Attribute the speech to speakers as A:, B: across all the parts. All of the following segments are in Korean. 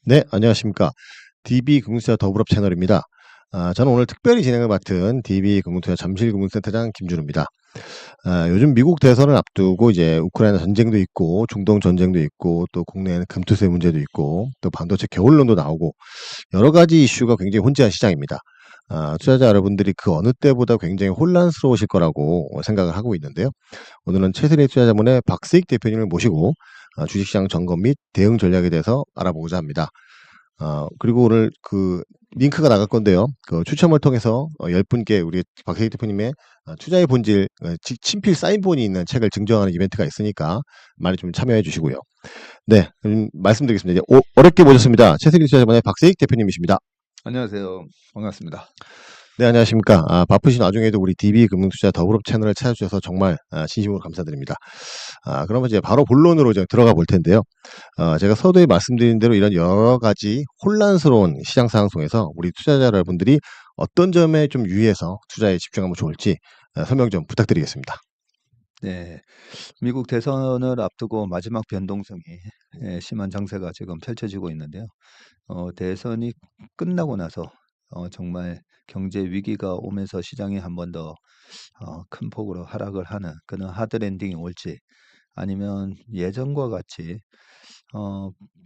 A: 네, 안녕하십니까. DB금융투자 더블업 채널입니다. 저는 오늘 특별히 진행을 맡은 DB금융투자 잠실금융센터장 김준우입니다. 요즘 미국 대선을 앞두고 이제 우크라이나 전쟁도 있고 중동 전쟁도 있고 또 국내에는 금투세 문제도 있고 또 반도체 겨울론도 나오고 여러 가지 이슈가 굉장히 혼재한 시장입니다. 투자자 여러분들이 그 어느 때보다 굉장히 혼란스러우실 거라고 생각을 하고 있는데요. 오늘은 최선의 투자자문의 박세익 대표님을 모시고 주식시장 점검 및 대응 전략에 대해서 알아보고자 합니다. 그리고 오늘 그 링크가 나갈 건데요. 그 추첨을 통해서 10분께 우리 박세익 대표님의 투자의 본질 친필 사인본이 있는 책을 증정하는 이벤트가 있으니까 많이 좀 참여해 주시고요. 네, 말씀드리겠습니다. 이제 어렵게 모셨습니다. 최세익 투자자문의 박세익 대표님이십니다.
B: 안녕하세요. 반갑습니다.
A: 네, 안녕하십니까. 바쁘신 와중에도 우리 DB금융투자 더블업 채널을 찾아주셔서 정말 진심으로 감사드립니다. 그러면 이제 바로 본론으로 이제 들어가 볼 텐데요. 제가 서두에 말씀드린 대로 이런 여러 가지 혼란스러운 시장 상황 속에서 우리 투자자 여러분들이 어떤 점에 좀 유의해서 투자에 집중하면 좋을지 설명 좀 부탁드리겠습니다.
B: 네, 미국 대선을 앞두고 마지막 변동성이 심한 장세가 지금 펼쳐지고 있는데요. 대선이 끝나고 나서 정말 경제 위기가 오면서 시장이 한 번 더 큰 폭으로 하락을 하는 그런 하드 랜딩이 올지, 아니면 예전과 같이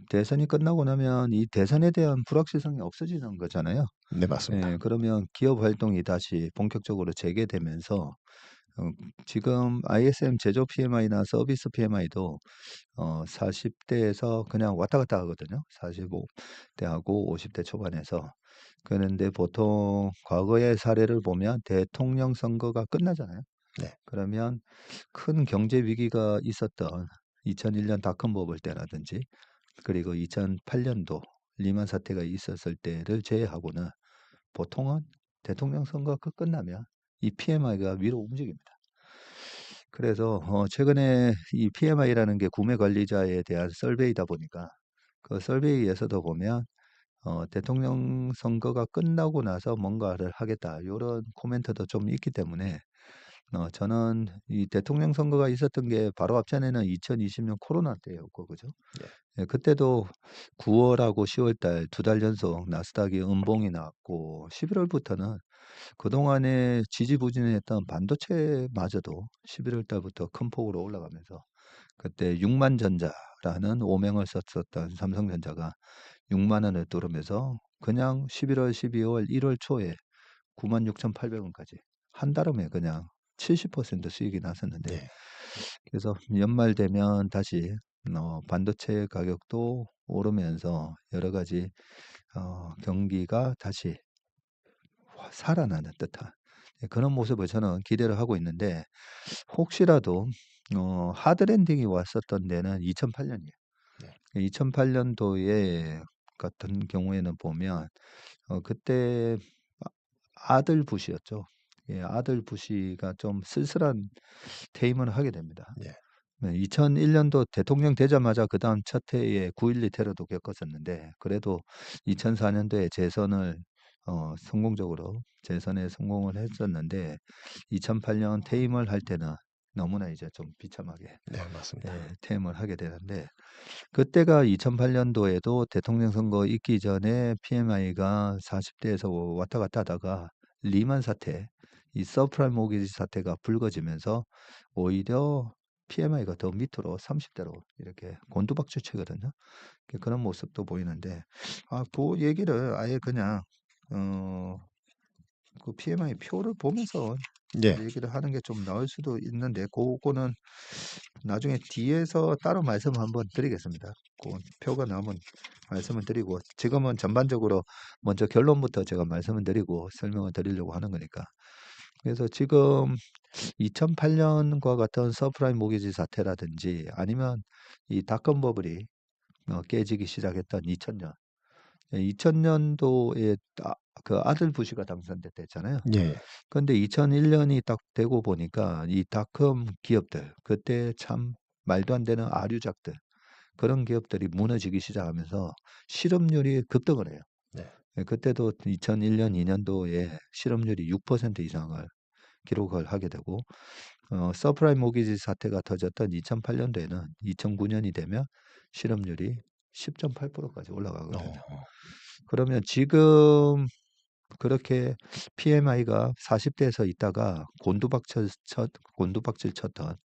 B: 대선이 끝나고 나면 이 대선에 대한 불확실성이 없어지는 거잖아요.
A: 네, 맞습니다.
B: 그러면 기업 활동이 다시 본격적으로 재개되면서 지금 ISM 제조 PMI나 서비스 PMI도 40대에서 그냥 왔다 갔다 하거든요. 45대하고 50대 초반에서. 그런데 보통 과거의 사례를 보면 대통령 선거가 끝나잖아요.
A: 네.
B: 그러면 큰 경제 위기가 있었던 2001년 닷컴 버블 때라든지, 그리고 2008년도 리만 사태가 있었을 때를 제외하고는 보통은 대통령 선거가 끝나면 이 PMI가 위로 움직입니다. 그래서 최근에 이 PMI라는 게 구매 관리자에 대한 설베이다 보니까, 그 설베이에서도 보면 대통령 선거가 끝나고 나서 뭔가를 하겠다 이런 코멘트도 좀 있기 때문에, 저는 이 대통령 선거가 있었던 게 바로 앞전에는 2020년 코로나 때였고, 그죠?
A: 네.
B: 예, 그때도 9월하고 10월달 2달 연속 나스닥이 음봉이 나왔고, 11월부터는 그동안에 지지부진했던 반도체마저도 11월 달부터 큰 폭으로 올라가면서, 그때 6만 전자라는 오명을 썼었던 삼성전자가 6만 원을 뚫으면서 그냥 11월, 12월, 1월 초에 96,800원까지 한달음에 그냥 70% 수익이 났었는데,
A: 네.
B: 그래서 연말 되면 다시 반도체 가격도 오르면서 여러 가지 경기가 다시 살아나는 듯한 그런 모습을 저는 기대를 하고 있는데, 혹시라도 하드 랜딩이 왔었던 데는 2008년이에요.
A: 네.
B: 2008년도에 같은 경우에는 보면 그때 아들 부시였죠. 예, 아들 부시가 좀 쓸쓸한 퇴임을 하게 됩니다.
A: 네.
B: 2001년도 대통령 되자마자 그다음 첫 해에 9.12 테러도 겪었었는데, 그래도 2004년도에 재선을 성공적으로 재선에 성공을 했었는데, 2008년 퇴임을 할 때는 너무나 이제 좀 비참하게
A: 네, 맞습니다.
B: 퇴임을 하게 되는데, 그때가 2008년도에도 대통령 선거 있기 전에 PMI가 40대에서 왔다 갔다 하다가 리만 사태, 이 서프라임 모기지 사태가 불거지면서 오히려 PMI가 더 밑으로 30대로 이렇게 곤두박질치거든요. 그런 모습도 보이는데, 그 얘기를 아예 그냥 그 PMI 표를 보면서
A: 네.
B: 얘기를 하는 게 좀 나을 수도 있는데, 그거는 나중에 뒤에서 따로 말씀 한번 드리겠습니다. 그 표가 나오면 말씀을 드리고, 지금은 전반적으로 먼저 결론부터 제가 말씀을 드리고 설명을 드리려고 하는 거니까. 그래서 지금 2008년과 같은 서프라임 모기지 사태라든지, 아니면 이 닷컴 버블이 깨지기 시작했던 2000년, 2000년도에 그 아들 부시가 당선됐댔잖아요.
A: 예.
B: 근데 2001년이 딱 되고 보니까 이 닷컴 기업들, 그때 참 말도 안 되는 아류작들, 그런 기업들이 무너지기 시작하면서 실업률이 급등을 해요.
A: 네.
B: 예, 그때도 2001년, 2년도에 실업률이 6% 이상을 기록을 하게 되고, 서프라임 모기지 사태가 터졌던 2008년도에는 2009년이 되면 실업률이 10.8%까지 올라가거든요.
A: 어.
B: 그러면 지금 그렇게 PMI가 40대에서 있다가 곤두박질 쳤던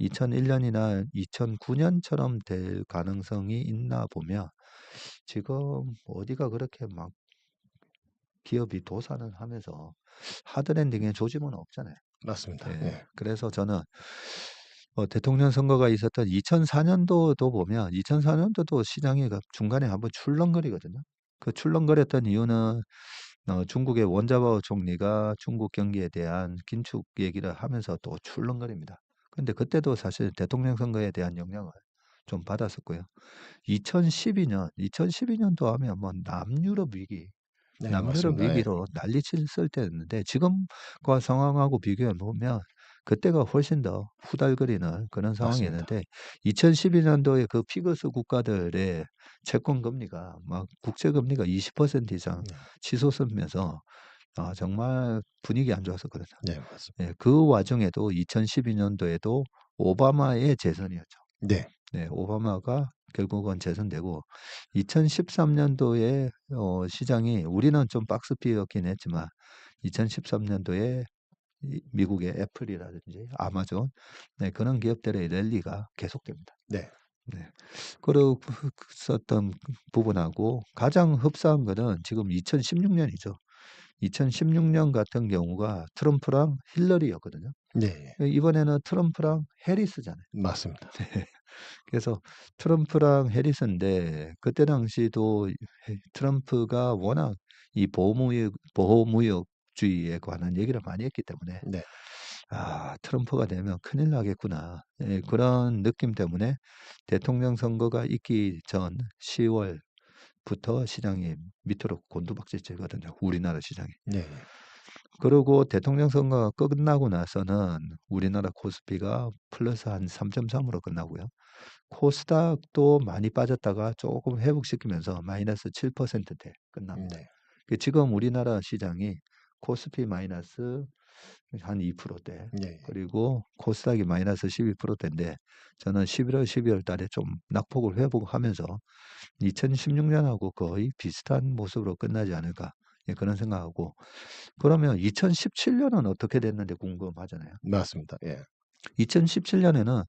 B: 2001년이나 2009년처럼 될 가능성이 있나 보면 지금 어디가 그렇게 막 기업이 도산을 하면서 하드랜딩의 조짐은 없잖아요.
A: 맞습니다.
B: 예.
A: 예.
B: 그래서 저는 대통령 선거가 있었던 2004년도도 보면 2004년도도 시장이 중간에 한번 출렁거리거든요. 그 출렁거렸던 이유는 중국의 원자바오 총리가 중국 경기에 대한 긴축 얘기를 하면서 또 출렁거립니다. 근데 그때도 사실 대통령 선거에 대한 영향을 좀 받았었고요. 2012년도 하면 뭐 남유럽 위기,
A: 네,
B: 남유럽
A: 맞습니다. 예.
B: 위기로 난리칠 때였는데 지금과 상황하고 비교해 보면 그때가 훨씬 더 후달거리는 그런
A: 맞습니다.
B: 상황이었는데 2012년도에 그 피거스 국가들의 채권 금리가 막 국채 금리가 20% 이상
A: 네.
B: 치솟으면서 정말 분위기 안 좋았었거든요.
A: 네, 맞습니다.
B: 예, 그 와중에도 2012년도에도 오바마의 재선이었죠.
A: 네.
B: 네, 오바마가 결국은 재선되고 2013년도에 시장이 우리는 좀 박스피였긴 했지만 2013년도에 미국의 애플이라든지 아마존 네, 그런 기업들의 랠리가 계속됩니다.
A: 네.
B: 네. 그리고 썼던 부분하고 가장 흡사한 거는 지금 2016년이죠. 2016년 같은 경우가 트럼프랑 힐러리였거든요.
A: 네.
B: 이번에는 트럼프랑 해리스잖아요.
A: 맞습니다.
B: 그래서 트럼프랑 해리스인데 그때 당시도 트럼프가 워낙 이 보호무역주의에 관한 얘기를 많이 했기 때문에
A: 네.
B: 트럼프가 되면 큰일 나겠구나. 예, 그런 느낌 때문에 대통령 선거가 있기 전 10월부터 시장이 밑으로 곤두박질치거든요. 우리나라 시장이.
A: 네.
B: 그리고 대통령 선거가 끝나고 나서는 우리나라 코스피가 플러스 한 3.3으로 끝나고요. 코스닥도 많이 빠졌다가 조금 회복시키면서 마이너스 7%대 끝납니다.
A: 네.
B: 지금 우리나라 시장이 코스피 마이너스 한 2%대
A: 네.
B: 그리고 코스닥이 마이너스 12%대인데 저는 11월, 12월 달에 좀 낙폭을 회복하면서 2016년하고 거의 비슷한 모습으로 끝나지 않을까 예, 그런 생각하고 그러면 2017년은 어떻게 됐는지 궁금하잖아요.
A: 맞습니다. 예.
B: 2017년에는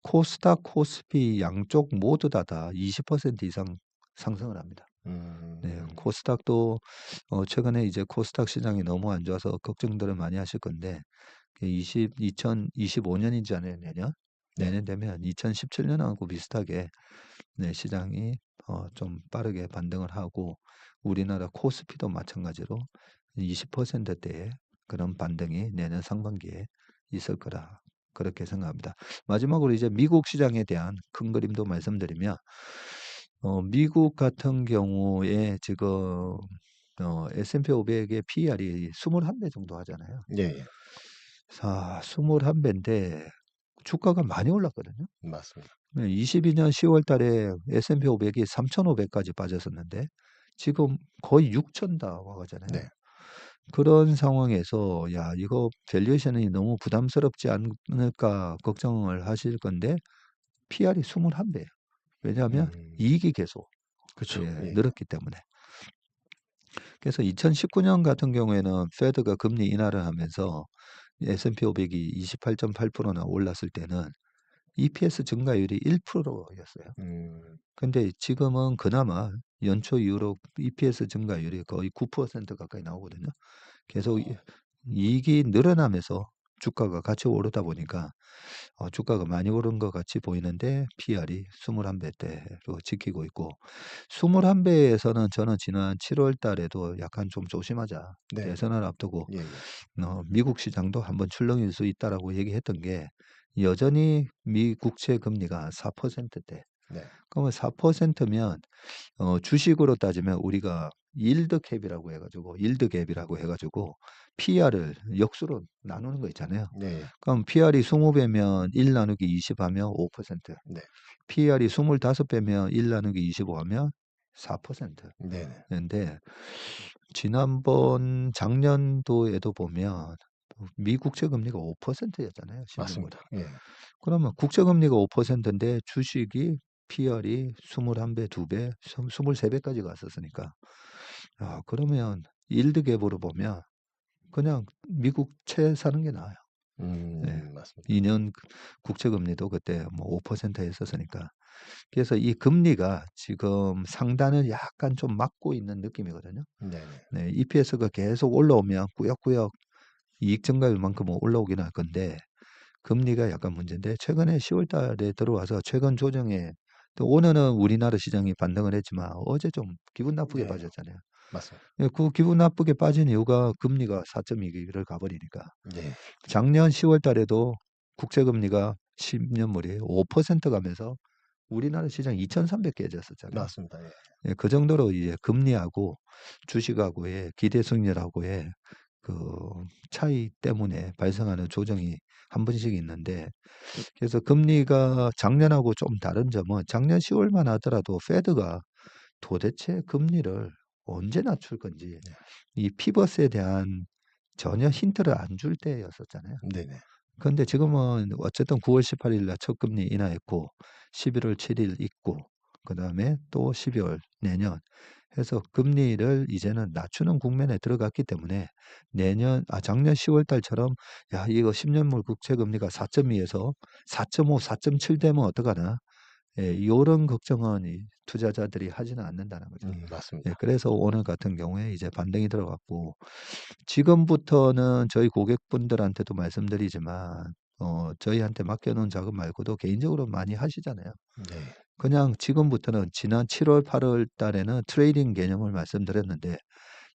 B: 코스닥, 코스피 양쪽 모두 다 20% 이상 상승을 합니다. 네,
A: 음.
B: 코스닥도 최근에 이제 코스닥 시장이 너무 안 좋아서 걱정들을 많이 하실 건데 2025년이지 않아요, 내년?
A: 네.
B: 내년 되면 2017년하고 비슷하게 네, 시장이 좀 빠르게 반등을 하고 우리나라 코스피도 마찬가지로 20%대의 그런 반등이 내년 상반기에 있을 거라 그렇게 생각합니다. 마지막으로 이제 미국 시장에 대한 큰 그림도 말씀드리면 미국 같은 경우에 지금 S&P 500의 PER이 21배 정도 하잖아요.
A: 예.
B: 자, 21배인데 주가가 많이 올랐거든요.
A: 맞습니다.
B: 22년 10월 달에 S&P 500이 3,500까지 빠졌었는데 지금 거의 6,000 다 와가잖아요.
A: 네.
B: 그런 상황에서 야, 이거 밸류에이션이 너무 부담스럽지 않을까 걱정을 하실 건데 PR이 21배예요. 왜냐하면
A: 음.
B: 이익이 계속
A: 그쵸.
B: 예,
A: 예.
B: 늘었기 때문에. 그래서 2019년 같은 경우에는 페드가 금리 인하를 하면서 S&P 500이 28.8%나 올랐을 때는 EPS 증가율이 1%였어요.
A: 음.
B: 근데 지금은 그나마 연초 이후로 EPS 증가율이 거의 9% 가까이 나오거든요. 계속 이익이 늘어나면서 주가가 같이 오르다 보니까 주가가 많이 오른 것 같이 보이는데 PR이 21배대로 지키고 있고 21배에서는 저는 지난 7월 달에도 약간 좀 조심하자.
A: 네.
B: 대선을 앞두고
A: 예예.
B: 미국 시장도 한번 출렁일 수 있다라고 얘기했던 게 여전히 미 국채 금리가 4%대.
A: 네.
B: 그러면 4%면 주식으로 따지면 우리가 일드 캡이라고 해가지고 일드 갭이라고 해가지고 PR을 역수로 나누는 거 있잖아요.
A: 네.
B: 그럼 PR이 20배면 1 나누기 20 하면 5%,
A: 네.
B: PR이 25배면 1 나누기 25 하면 4%.
A: 네네.
B: 인데 지난번 작년도에도 보면 미 국채 금리가 5%였잖아요. 10년물이.
A: 맞습니다. 예.
B: 그러면 국채 금리가 5%인데 주식이 PER이 21배, 2배, 23배까지 갔었으니까. 그러면 일드 갭으로 보면 그냥 미국 채 사는 게 나아요. 네.
A: 맞습니다.
B: 2년 국채 금리도 그때 뭐 5% 했었으니까. 그래서 이 금리가 지금 상단을 약간 좀 막고 있는 느낌이거든요.
A: 네네.
B: 네, EPS가 계속 올라오면 꾸역꾸역 이익 증가율만큼은 올라오긴 할 건데 금리가 약간 문제인데 최근에 10월 달에 들어와서 최근 조정에 또 오늘은 우리나라 시장이 반등을 했지만 어제 좀 기분 나쁘게
A: 네.
B: 빠졌잖아요.
A: 맞습니다.
B: 예, 그 기분 나쁘게 빠진 이유가 금리가 4.2를 가버리니까.
A: 네.
B: 작년 10월 달에도 국채 금리가 10년물이 5% 가면서 우리나라 시장 2,300 깨졌었잖아요.
A: 맞습니다. 예.
B: 예, 그 정도로 이제 금리하고 주식하고의 기대 수익률하고의 그 차이 때문에 발생하는 조정이 한 번씩 있는데 그래서 금리가 작년하고 좀 다른 점은 작년 10월만 하더라도 페드가 도대체 금리를 언제 낮출 건지
A: 네.
B: 이 피벗에 대한 전혀 힌트를 안 줄 때였었잖아요.
A: 네네.
B: 그런데 지금은 어쨌든 9월 18일 날 첫 금리 인하했고 11월 7일 있고 그다음에 또 12월 내년 해서 금리를 이제는 낮추는 국면에 들어갔기 때문에 작년 10월 달처럼 야, 이거 10년물 국채 금리가 4.2에서 4.5, 4.7 되면 어떡하나? 예, 요런 걱정은 이 투자자들이 하지는 않는다는 거죠.
A: 맞습니다.
B: 예, 그래서 오늘 같은 경우에 이제 반등이 들어갔고 지금부터는 저희 고객분들한테도 말씀드리지만 저희한테 맡겨놓은 자금 말고도 개인적으로 많이 하시잖아요.
A: 네.
B: 그냥 지금부터는 지난 7월, 8월 달에는 트레이딩 개념을 말씀드렸는데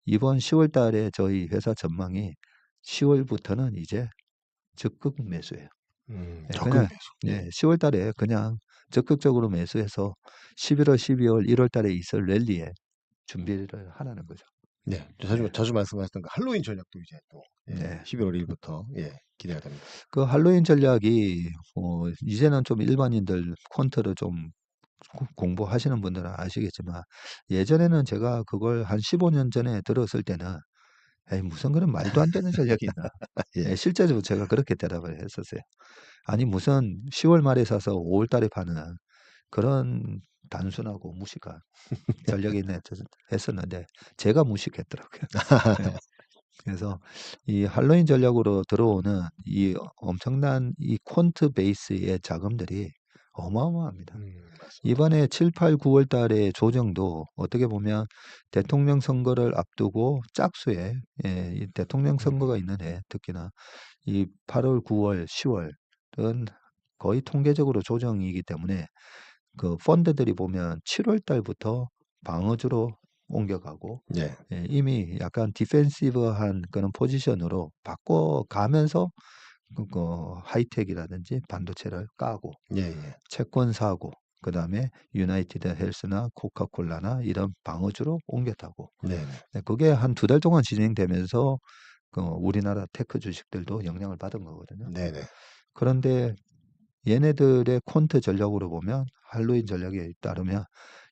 B: 이번 10월 달에 저희 회사 전망이 10월부터는 이제 적극 매수예요. 예,
A: 적극
B: 그냥
A: 매수. 네.
B: 10월 달에 그냥 적극적으로 매수해서 11월, 12월, 1월 달에 있을 랠리에 준비를 하라는 거죠.
A: 네.
B: 네.
A: 자주 말씀하셨던 그 할로윈 전략도 이제 또
B: 네.
A: 11월 1일부터 기대가 됩니다.
B: 그 할로윈 전략이 이제는 좀 일반인들 퀀트를 좀 공부하시는 분들은 아시겠지만 예전에는 제가 그걸 한 15년 전에 들었을 때는 에이, 무슨 그런 말도 안 되는 전략이 있나.
A: 예.
B: 예, 실제로 제가 그렇게 대답을 했었어요. 아니 무슨 10월 말에 사서 5월 달에 파는 그런 단순하고 무식한 전략이 있나 했었는데 제가 무식했더라고요. 예. 그래서 이 할로윈 전략으로 들어오는 이 엄청난 이 퀀트 베이스의 자금들이 어마어마합니다.
A: 맞습니다.
B: 이번에 7, 8, 9월 달의 조정도 어떻게 보면 대통령 선거를 앞두고 짝수에 이 대통령 선거가 있는 해 특히나 이 8월, 9월, 10월은 거의 통계적으로 조정이기 때문에 그 펀드들이 보면 7월 달부터 방어주로 옮겨가고
A: 네.
B: 이미 약간 디펜시브한 그런 포지션으로 바꿔가면서 하이텍이라든지 반도체를 까고
A: 예, 예.
B: 채권 사고 그다음에 유나이티드 헬스나 코카콜라나 이런 방어주로 옮겼다고.
A: 네.
B: 네, 그게 한 2달 동안 진행되면서 우리나라 테크 주식들도 영향을 받은 거거든요.
A: 네, 네.
B: 그런데 얘네들의 퀀트 전략으로 보면 할로윈 전략에 따르면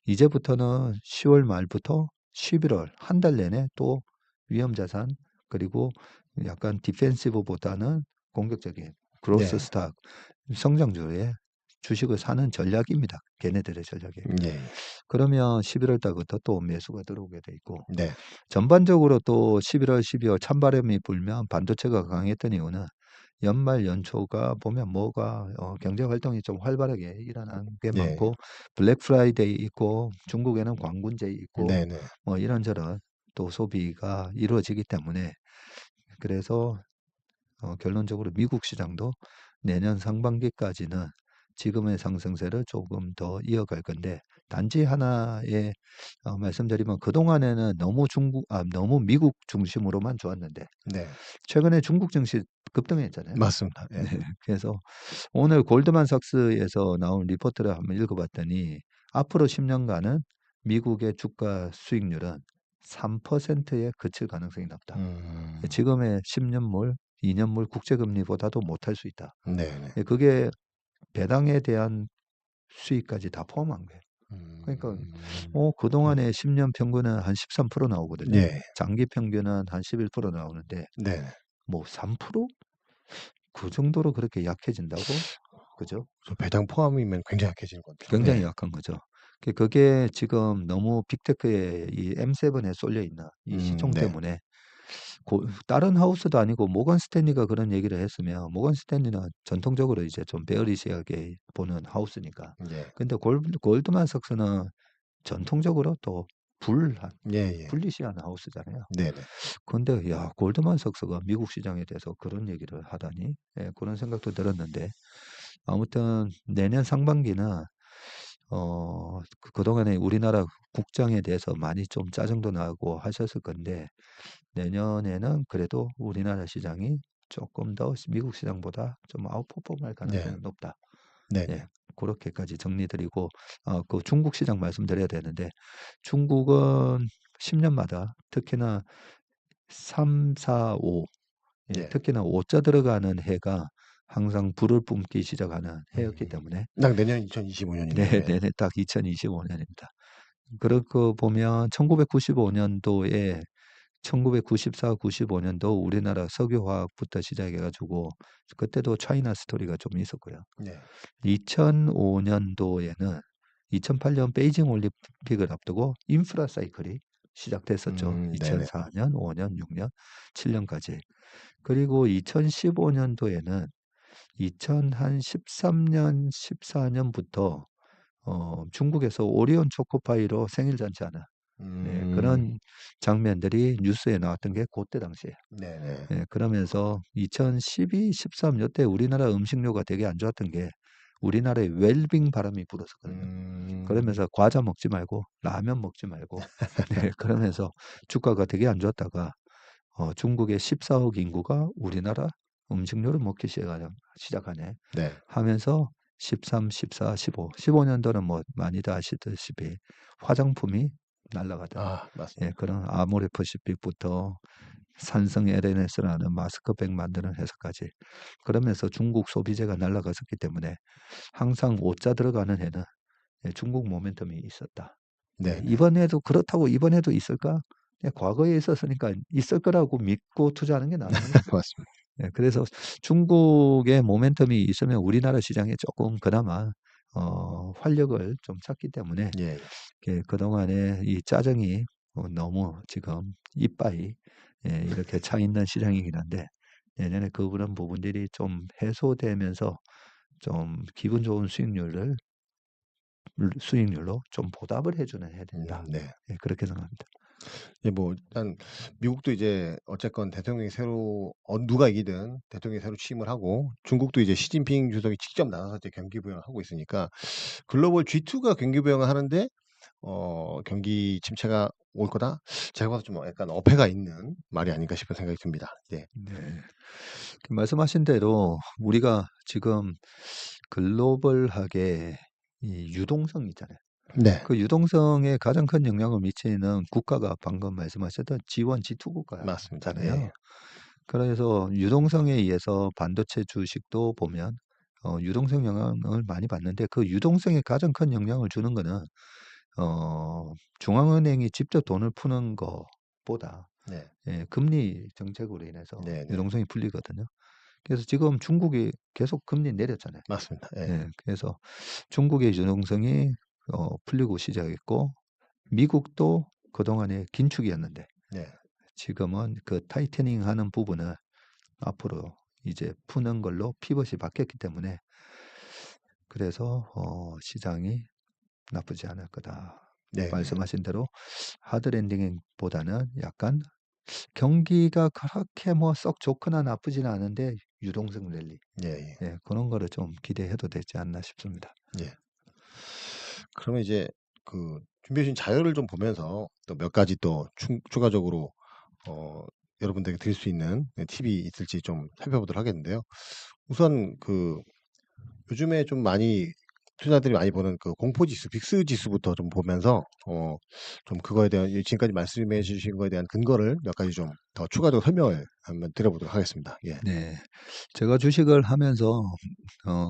B: 이제부터는 10월 말부터 11월 한 달 내내 또 위험 자산 그리고 약간 디펜시브보다는 공격적인 그로스
A: 네.
B: 스탁 성장주의 주식을 사는 전략입니다. 걔네들의 전략이.
A: 예.
B: 그러면 11월 달부터 또 매수가 들어오게 돼 있고
A: 네.
B: 전반적으로 또 11월, 12월 찬바람이 불면 반도체가 강했던 이유는 연말 연초가 보면 뭐가 경제 활동이 좀 활발하게 일어나는 게
A: 예.
B: 많고 블랙 프라이데이 있고 중국에는 광군제이 있고
A: 네, 네.
B: 뭐 이런저런 또 소비가 이루어지기 때문에 그래서 결론적으로 미국 시장도 내년 상반기까지는 지금의 상승세를 조금 더 이어갈 건데 단지 하나의 말씀드리면 그동안에는 너무 미국 중심으로만 좋았는데
A: 네.
B: 최근에 중국 증시 급등했잖아요.
A: 맞습니다. 예.
B: 네. 그래서 오늘 골드만삭스에서 나온 리포트를 한번 읽어봤더니 앞으로 10년간은 미국의 주가 수익률은 3%에 그칠 가능성이 높다. 지금의 10년물, 2년물 국채금리보다도 못할 수 있다.
A: 네, 네.
B: 예, 그게 배당에 대한 수익까지 다 포함한 거예요. 그러니까 그동안에 10년 평균은 한 13% 나오거든요.
A: 예.
B: 장기 평균은 한 11% 나오는데
A: 네.
B: 뭐 3%? 그 정도로 그렇게 약해진다고? 그죠?
A: 배당 포함이면 굉장히 약해지는 것 같아요.
B: 굉장히
A: 네.
B: 약한 거죠. 그게 지금 너무 빅테크의 이 M7에 쏠려 있는 이 시총
A: 네.
B: 때문에 다른 하우스도 아니고 모건 스탠리가 그런 얘기를 했으면 모건 스탠리는 전통적으로 이제 좀 베어리시하게 보는 하우스니까.
A: 예.
B: 근데 골드만삭스는 전통적으로 또
A: 예예.
B: 불리시한 하우스잖아요.
A: 네네.
B: 근데 야 골드만삭스가 미국 시장에 대해서 그런 얘기를 하다니 그런 생각도 들었는데 아무튼 내년 상반기는 그동안에 우리나라 국장에 대해서 많이 좀 짜증도 나고 하셨을 건데 내년에는 그래도 우리나라 시장이 조금 더 미국 시장보다 좀 아웃퍼폼할
A: 네.
B: 가능성이 높다.
A: 네네.
B: 예. 고렇게까지 정리드리고 그 중국 시장 말씀드려야 되는데 중국은 10년마다 특히나 3, 4, 5
A: 예.
B: 특히나 5 자 들어가는 해가 항상 불을 뿜기 시작하는 해였기
A: 음.
B: 때문에
A: 딱 내년 2025년이네요.
B: 네
A: 예.
B: 내내 딱 2025년입니다. 그렇고 보면 1995년도에 1994, 95년도 우리나라 석유화학부터 시작해 가지고 그때도 차이나 스토리가 좀 있었고요.
A: 네.
B: 2005년도에는 2008년 베이징 올림픽을 앞두고 인프라 사이클이 시작됐었죠.
A: 네네.
B: 2004년, 5년, 6년, 7년까지. 그리고 2015년도에는 2013년, 14년부터 중국에서 오리온 초코파이로 생일 잔치하는
A: 음.
B: 그런 장면들이 뉴스에 나왔던 게 그때 당시에요.
A: 네네.
B: 그러면서 2012, 13 요때 우리나라 음식료가 되게 안 좋았던 게 우리나라에 웰빙 바람이 불었었거든요.
A: 음.
B: 그러면서 과자 먹지 말고 라면 먹지 말고 그러면서 주가가 되게 안 좋았다가 중국의 14억 인구가 우리나라 음식료를 먹기 시작하네
A: 네.
B: 하면서 13, 14, 15, 15년도는 뭐 많이들 아시다시피 화장품이 날아가던
A: 맞습니다.
B: 그런 아모레퍼시픽부터 산성 LNS라는 마스크백 만드는 회사까지 그러면서 중국 소비재가 날아갔었기 때문에 항상 5자 들어가는 해는 중국 모멘텀이 있었다.
A: 네네.
B: 이번에도 그렇다고 이번에도 있을까? 과거에 있었으니까 있을 거라고 믿고 투자하는 게 나는 거죠.
A: 맞습니다.
B: 그래서 중국의 모멘텀이 있으면 우리나라 시장에 조금 그나마 활력을 좀 찾기 때문에
A: 예예.
B: 그동안에 이 짜증이 너무 지금 이빠이 이렇게 차 있는 시장이긴 한데 내년에 그런 부분들이 좀 해소되면서 좀 기분 좋은 수익률로 좀 보답을 해주는 해야 된다.
A: 네.
B: 그렇게 생각합니다.
A: 뭐 일단 미국도 이제 어쨌건 대통령이 새로 누가 이기든 대통령이 새로 취임을 하고 중국도 이제 시진핑 주석이 직접 나가서 이제 경기 부양을 하고 있으니까 글로벌 G2가 경기 부양을 하는데 경기 침체가 올 거다? 제가 봐도 좀 약간 어폐가 있는 말이 아닌가 싶은 생각이 듭니다. 네.
B: 네. 말씀하신 대로 우리가 지금 글로벌하게 이 유동성 있잖아요.
A: 네.
B: 그 유동성에 가장 큰 영향을 미치는 국가가 방금 말씀하셨던 G1, G2
A: 맞습니다.
B: 국가잖아요.
A: 예.
B: 그래서 유동성에 의해서 반도체 주식도 보면 유동성 영향을 많이 받는데 그 유동성에 가장 큰 영향을 주는 거는 중앙은행이 직접 돈을 푸는 것보다
A: 네.
B: 금리 정책으로 인해서
A: 네네.
B: 유동성이 풀리거든요. 그래서 지금 중국이 계속 금리 내렸잖아요.
A: 맞습니다. 예.
B: 그래서 중국의 유동성이 풀리고 시작했고 미국도 그동안에 긴축이었는데
A: 네.
B: 지금은 그 타이트닝 하는 부분을 앞으로 이제 푸는 걸로 피벗이 바뀌었기 때문에 그래서 시장이 나쁘지 않을 거다.
A: 네네.
B: 말씀하신 대로 하드 랜딩보다는 약간 경기가 그렇게 뭐 썩 좋거나 나쁘지는 않은데 유동성 랠리
A: 예예.
B: 그런 거를 좀 기대해도 되지 않나 싶습니다.
A: 예. 그러면 이제 준비해 주신 자료를 좀 보면서 또 몇 가지 또 추가적으로 여러분들에게 드릴 수 있는 팁이 있을지 좀 살펴보도록 하겠는데요. 우선 요즘에 좀 많이 투자들이 많이 보는 공포지수, 빅스 지수부터 좀 보면서 좀 그거에 대한 지금까지 말씀해 주신 거에 대한 근거를 몇 가지 좀 더 추가적으로 설명을 한번 드려보도록 하겠습니다. 예.
B: 네. 제가 주식을 하면서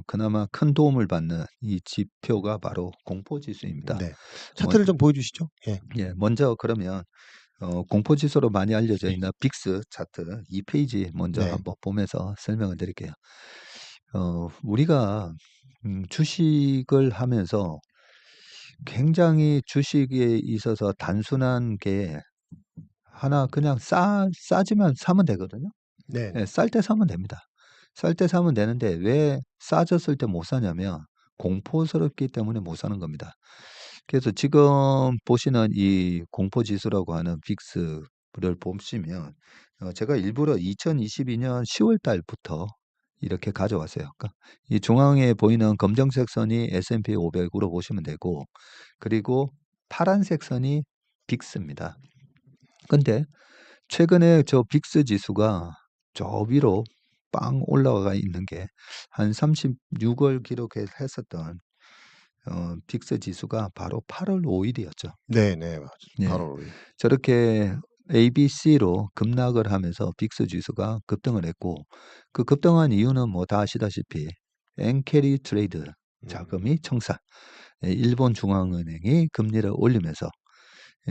B: 그나마 큰 도움을 받는 이 지표가 바로 공포지수입니다.
A: 네. 차트를 좀 보여주시죠. 예.
B: 먼저 그러면 공포지수로 많이 알려져 있는 빅스 차트 2페이지 먼저
A: 네.
B: 한번 보면서 설명을 드릴게요. 우리가 주식을 하면서 굉장히 주식에 있어서 단순한 게 하나 그냥 싸지만 사면 되거든요.
A: 네네.
B: 예, 쌀 때 사면 됩니다. 쌀 때 사면 되는데 왜 싸졌을 때 못 사냐면 공포스럽기 때문에 못 사는 겁니다. 그래서 지금 보시는 이 공포지수라고 하는 빅스를 보시면 제가 일부러 2022년 10월 달부터 이렇게 가져왔어요. 그러니까 이 중앙에 보이는 검정색 선이 S&P 500으로 보시면 되고, 그리고 파란색 선이 빅스입니다. 근데 최근에 저 빅스 지수가 저 위로 빵 올라가 있는 게 한 36월 기록했었던 빅스 지수가 바로 8월 5일이었죠.
A: 네네. 맞아요.
B: 예.
A: 8월 5일.
B: 저렇게 ABC로 급락을 하면서 빅스 지수가 급등을 했고, 그 급등한 이유는 뭐 다 아시다시피 엔캐리 트레이드 자금이 청산, 일본 중앙은행이 금리를 올리면서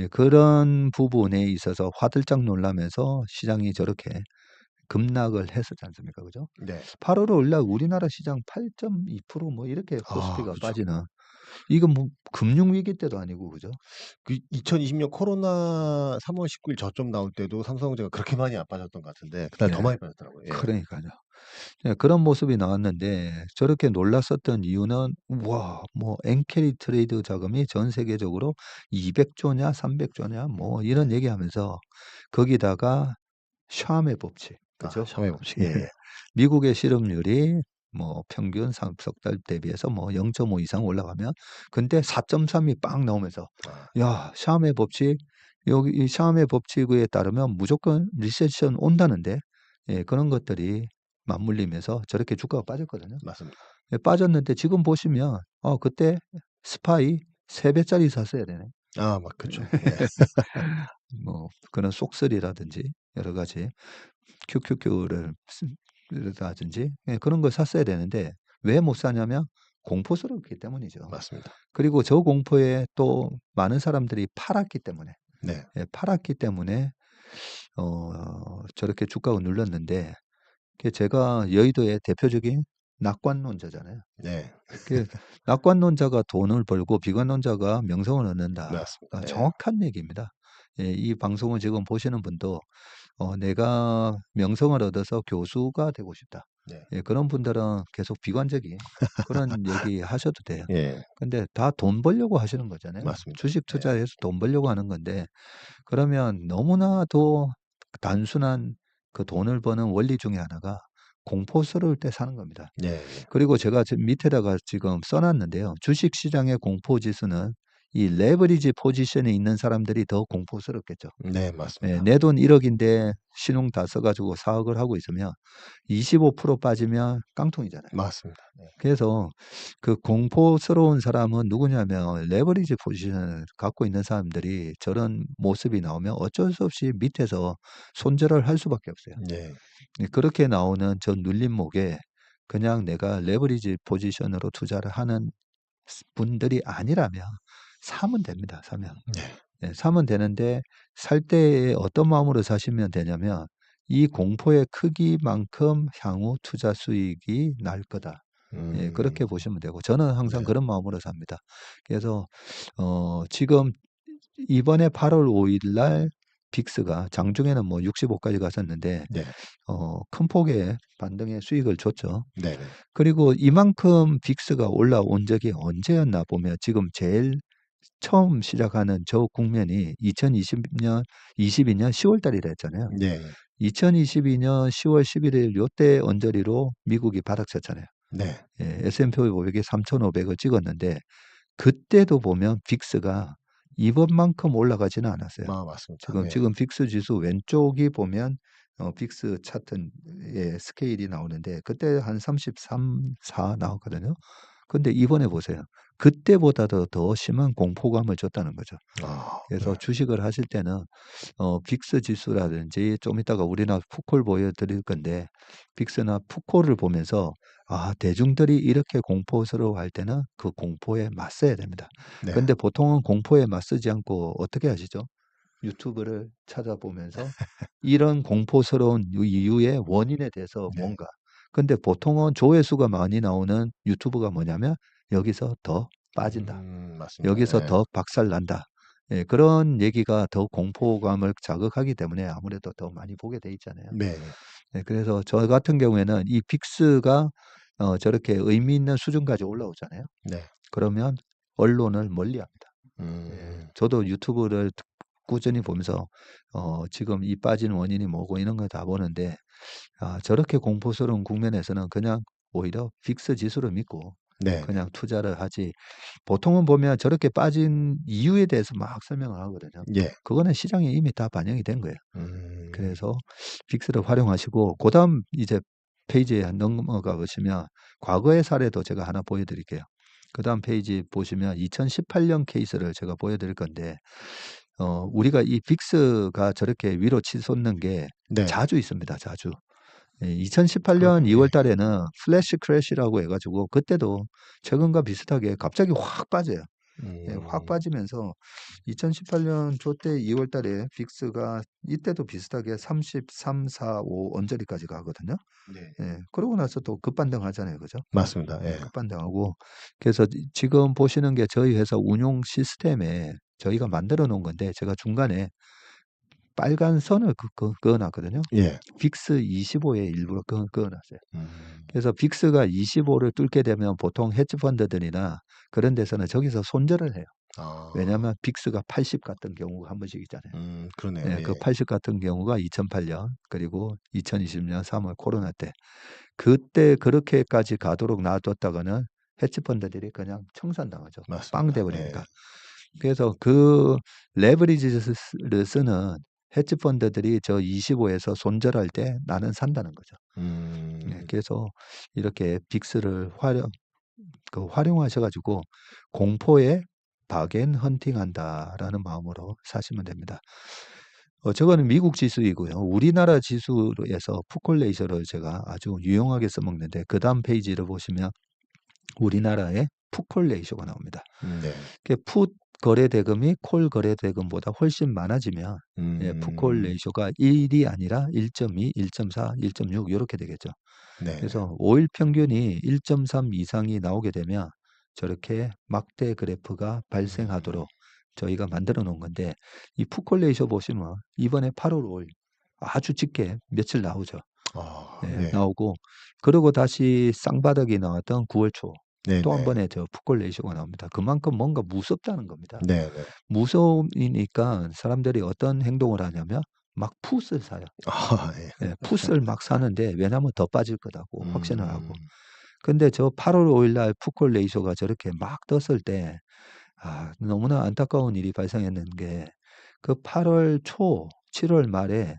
B: 그런 부분에 있어서 화들짝 놀라면서 시장이 저렇게 급락을 했었지 않습니까? 그죠?
A: 네.
B: 8월에 올라 우리나라 시장 8.2%뭐 이렇게
A: 아
B: 코스피가
A: 그쵸.
B: 빠지는, 이건 뭐 금융위기 때도 아니고, 그죠?
A: 그 2020년 코로나 3월 19일 저점 나올 때도 삼성전자가 그렇게 많이 안 빠졌던 것 같은데 그날 더
B: 네.
A: 많이 빠졌더라고요. 예.
B: 그러니까요. 예, 그런 모습이 나왔는데 저렇게 놀랐었던 이유는 와, 뭐 엔캐리 트레이드 자금이 전 세계적으로 200조냐 300조냐 뭐 이런
A: 네.
B: 얘기하면서 거기다가 샤의 법칙,
A: 아
B: 그죠?
A: 샤머의 법칙.
B: 예.
A: 예예.
B: 미국의 실업률이 뭐 평균 3석 달 대비해서 뭐 0.5 이상 올라가면, 근데 4.3이 빵 나오면서
A: 아
B: 야, 샤의 법칙, 여기 이 샤의 법칙에 따르면 무조건 리세션 온다는데, 예, 그런 것들이 맞물리면서 저렇게 주가가 빠졌거든요.
A: 맞습니다.
B: 예, 빠졌는데 지금 보시면 그때 스파이 3배짜리 샀어야 되네.
A: 아 막 그쵸. 예.
B: 뭐 그런 속설이라든지 여러 가지 QQQ를 라든지, 예, 그런 걸 샀어야 되는데 왜 못 사냐면 공포스럽기 때문이죠.
A: 맞습니다.
B: 그리고 저 공포에 또 많은 사람들이 팔았기 때문에,
A: 네.
B: 예, 팔았기 때문에 저렇게 주가가 눌렀는데, 제가 여의도의 대표적인 낙관론자잖아요.
A: 네.
B: 그 낙관론자가 돈을 벌고 비관론자가 명성을 얻는다.
A: 맞습니다. 예.
B: 정확한 얘기입니다. 예, 이 방송을 지금 보시는 분도 내가 명성을 얻어서 교수가 되고 싶다.
A: 네.
B: 예, 그런 분들은 계속 비관적인 그런 얘기 하셔도 돼요.
A: 예.
B: 근데 다 돈 벌려고 하시는 거잖아요.
A: 맞습니다.
B: 주식
A: 예.
B: 투자해서 돈 벌려고 하는 건데, 그러면 너무나도 단순한 그 돈을 버는 원리 중에 하나가 공포스러울 때 사는 겁니다.
A: 예예.
B: 그리고 제가 지금 밑에다가 지금 써 놨는데요. 주식 시장의 공포 지수는 이 레버리지 포지션에 있는 사람들이 더 공포스럽겠죠.
A: 네
B: 예,
A: 맞습니다.
B: 내 돈 1억인데 신용 다 써 가지고 4억을 하고 있으면 25% 빠지면 깡통이잖아요.
A: 맞습니다. 네.
B: 그래서 그 공포스러운 사람은 누구냐면 레버리지 포지션을 갖고 있는 사람들이 저런 모습이 나오면 어쩔 수 없이 밑에서 손절을 할 수밖에 없어요.
A: 네.
B: 예, 그렇게 나오는 저 눌림목에 그냥 내가 레버리지 포지션으로 투자를 하는 분들이 아니라면 사면 됩니다. 사면.
A: 네.
B: 예, 사면 되는데 살 때 어떤 마음으로 사시면 되냐면 이 공포의 크기만큼 향후 투자 수익이 날 거다. 예, 그렇게 보시면 되고 저는 항상
A: 네.
B: 그런 마음으로 삽니다. 그래서 지금 이번에 8월 5일 날 빅스가 장중에는 뭐 65까지 갔었는데
A: 네.
B: 큰 폭의 반등의 수익을 줬죠.
A: 네네.
B: 그리고 이만큼 빅스가 올라온 적이 언제였나 보면 지금 제일 처음 시작하는 저 국면이 2020년 22년 10월 달이라 했잖아요.
A: 네.
B: 2022년 10월 11일 요때 언저리로 미국이 바닥쳤잖아요.
A: 네.
B: 예, S&P 500이 3,500을 찍었는데 그때도 보면 빅스가 이번만큼 올라가지는 않았어요.
A: 아 맞습니다. 예.
B: 지금 빅스 지수 왼쪽이 보면 빅스 차트의 스케일이 나오는데 그때 한 33, 4 나왔거든요. 근데 이번에 보세요. 그때보다도 더 심한 공포감을 줬다는 거죠.
A: 아 네.
B: 그래서 주식을 하실 때는 빅스 지수라든지 좀 이따가 우리나라 푸콜 보여드릴 건데 빅스나 푸콜을 보면서 대중들이 이렇게 공포스러워할 때는 그 공포에 맞서야 됩니다.
A: 네.
B: 근데 보통은 공포에 맞서지 않고 어떻게 하시죠? 유튜브를 찾아보면서 이런 공포스러운 이유의 원인에 대해서
A: 네.
B: 뭔가 근데 보통은 조회수가 많이 나오는 유튜브가 뭐냐면 여기서 더 빠진다.
A: 맞습니다.
B: 여기서
A: 예.
B: 더 박살난다. 예, 그런 얘기가 더 공포감을 자극하기 때문에 아무래도 더 많이 보게 돼 있잖아요.
A: 네.
B: 네, 그래서 저 같은 경우에는 이 빅스가 저렇게 의미 있는 수준까지 올라오잖아요.
A: 네.
B: 그러면 언론을 멀리합니다. 예,
A: 음.
B: 저도 유튜브를 꾸준히 보면서 지금 이 빠진 원인이 뭐고 이런 거 다 보는데 저렇게 공포스러운 국면에서는 그냥 오히려 빅스 지수를 믿고
A: 네.
B: 그냥 투자를 하지. 보통은 보면 저렇게 빠진 이유에 대해서 막 설명을 하거든요.
A: 예.
B: 그거는 시장에 이미 다 반영이 된 거예요.
A: 음.
B: 그래서 빅스를 활용하시고 그다음 이제 페이지에 넘어가 보시면 과거의 사례도 제가 하나 보여드릴게요. 그다음 페이지 보시면 2018년 케이스를 제가 보여드릴 건데 우리가 이 빅스가 저렇게 위로 치솟는 게
A: 네.
B: 자주 있습니다. 자주. 예, 2018년
A: 그렇군요.
B: 2월
A: 예.
B: 달에는 플래시 크래시라고 해가지고 그때도 최근과 비슷하게 갑자기 확 빠져요. 예, 확 빠지면서 2018년 저때 2월 달에 빅스가 이때도 비슷하게 33, 4, 5 언저리까지 가거든요.
A: 네.
B: 예, 그러고 나서 또 급반등하잖아요. 그죠?
A: 맞습니다.
B: 예,
A: 예.
B: 급반등하고 그래서 지금 보시는 게 저희 회사 운용 시스템에 저희가 만들어 놓은 건데 제가 중간에 빨간 선을 그어놨거든요.
A: 예.
B: 빅스 25에 일부러 그어놨어요.
A: 음.
B: 그래서 빅스가 25를 뚫게 되면 보통 헤지펀드들이나 그런 데서는 저기서 손절을 해요.
A: 아.
B: 왜냐하면 빅스가 80 갔던 경우가 한 번씩 있잖아요.
A: 그러네요.
B: 예,
A: 예.
B: 그 80 같은 경우가 2008년 그리고 2020년 3월 코로나 때 그때 그렇게까지 가도록 놔뒀다가는 헤지펀드들이 그냥 청산당하죠. 빵
A: 맞습니다.
B: 돼버리니까.
A: 예.
B: 그래서 그 레버리지를 쓰는 헤지펀드들이 저 25에서 손절할 때 나는 산다는 거죠. 네, 그래서 이렇게 빅스를 활용하셔가지고 공포에 바겐 헌팅한다라는 마음으로 사시면 됩니다. 저거는 미국 지수이고요. 우리나라 지수에서 풋콜 레이셔를 제가 아주 유용하게 써먹는데 그 다음 페이지를 보시면 우리나라의 풋콜 레이셔가 나옵니다.
A: 네.
B: 풋 거래 대금이 콜 거래 대금보다 훨씬 많아지면 예, 풋콜 레이셔가 1이 아니라 1.2, 1.4, 1.6 이렇게 되겠죠.
A: 네.
B: 그래서 5일 평균이 1.3 이상이 나오게 되면 저렇게 막대 그래프가 발생하도록 저희가 만들어 놓은 건데 이 풋콜 레이셔 보시면 이번에 8월 5일 아주 짙게 며칠 나오죠.
A: 아,
B: 예,
A: 네.
B: 나오고 그리고 다시 쌍바닥이 나왔던 9월 초 또 한
A: 네네.
B: 번에 저 풋콜 레이셔가 나옵니다. 그만큼 뭔가 무섭다는 겁니다.
A: 네네.
B: 무서우니까 사람들이 어떤 행동을 하냐면 막 풋을 사요.
A: 아, 예.
B: 예, 풋을 막 사는데 왜냐하면 더 빠질 거다고 확신을 하고.
A: 음.
B: 근데 저 8월 5일 날 풋콜 레이셔가 저렇게 막 떴을 때 너무나 안타까운 일이 발생했는 게 그 8월 초, 7월 말에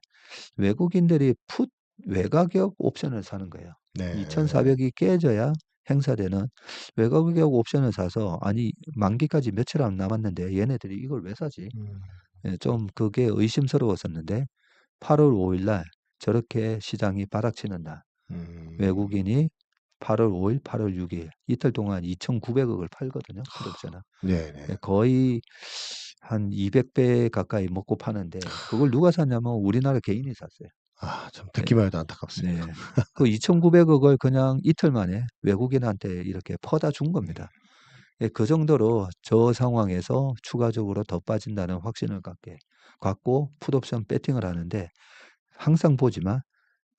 B: 외국인들이 풋 외가격 옵션을 사는 거예요.
A: 네.
B: 2,400이 깨져야 행사되는 외가격 옵션을 사서 아니 만기까지 며칠 안 남았는데 얘네들이 이걸 왜 사지?
A: 음.
B: 예, 좀 그게 의심스러웠었는데 8월 5일 날 저렇게 시장이 바닥치는 날 외국인이 8월 5일, 8월 6일 이틀 동안 2,900억을 팔거든요. 풋옵션을.
A: 네네.
B: 예, 거의 한 200배 가까이 먹고 파는데 그걸 누가 샀냐면 우리나라 개인이 샀어요.
A: 아, 참
B: 예,
A: 듣기만 해도 안타깝습니다.
B: 네. 그 2,900억을 그냥 이틀 만에 외국인한테 이렇게 퍼다 준 겁니다. 예, 그 정도로 저 상황에서 추가적으로 더 빠진다는 확신을 갖고 풋옵션 배팅을 하는데 항상 보지만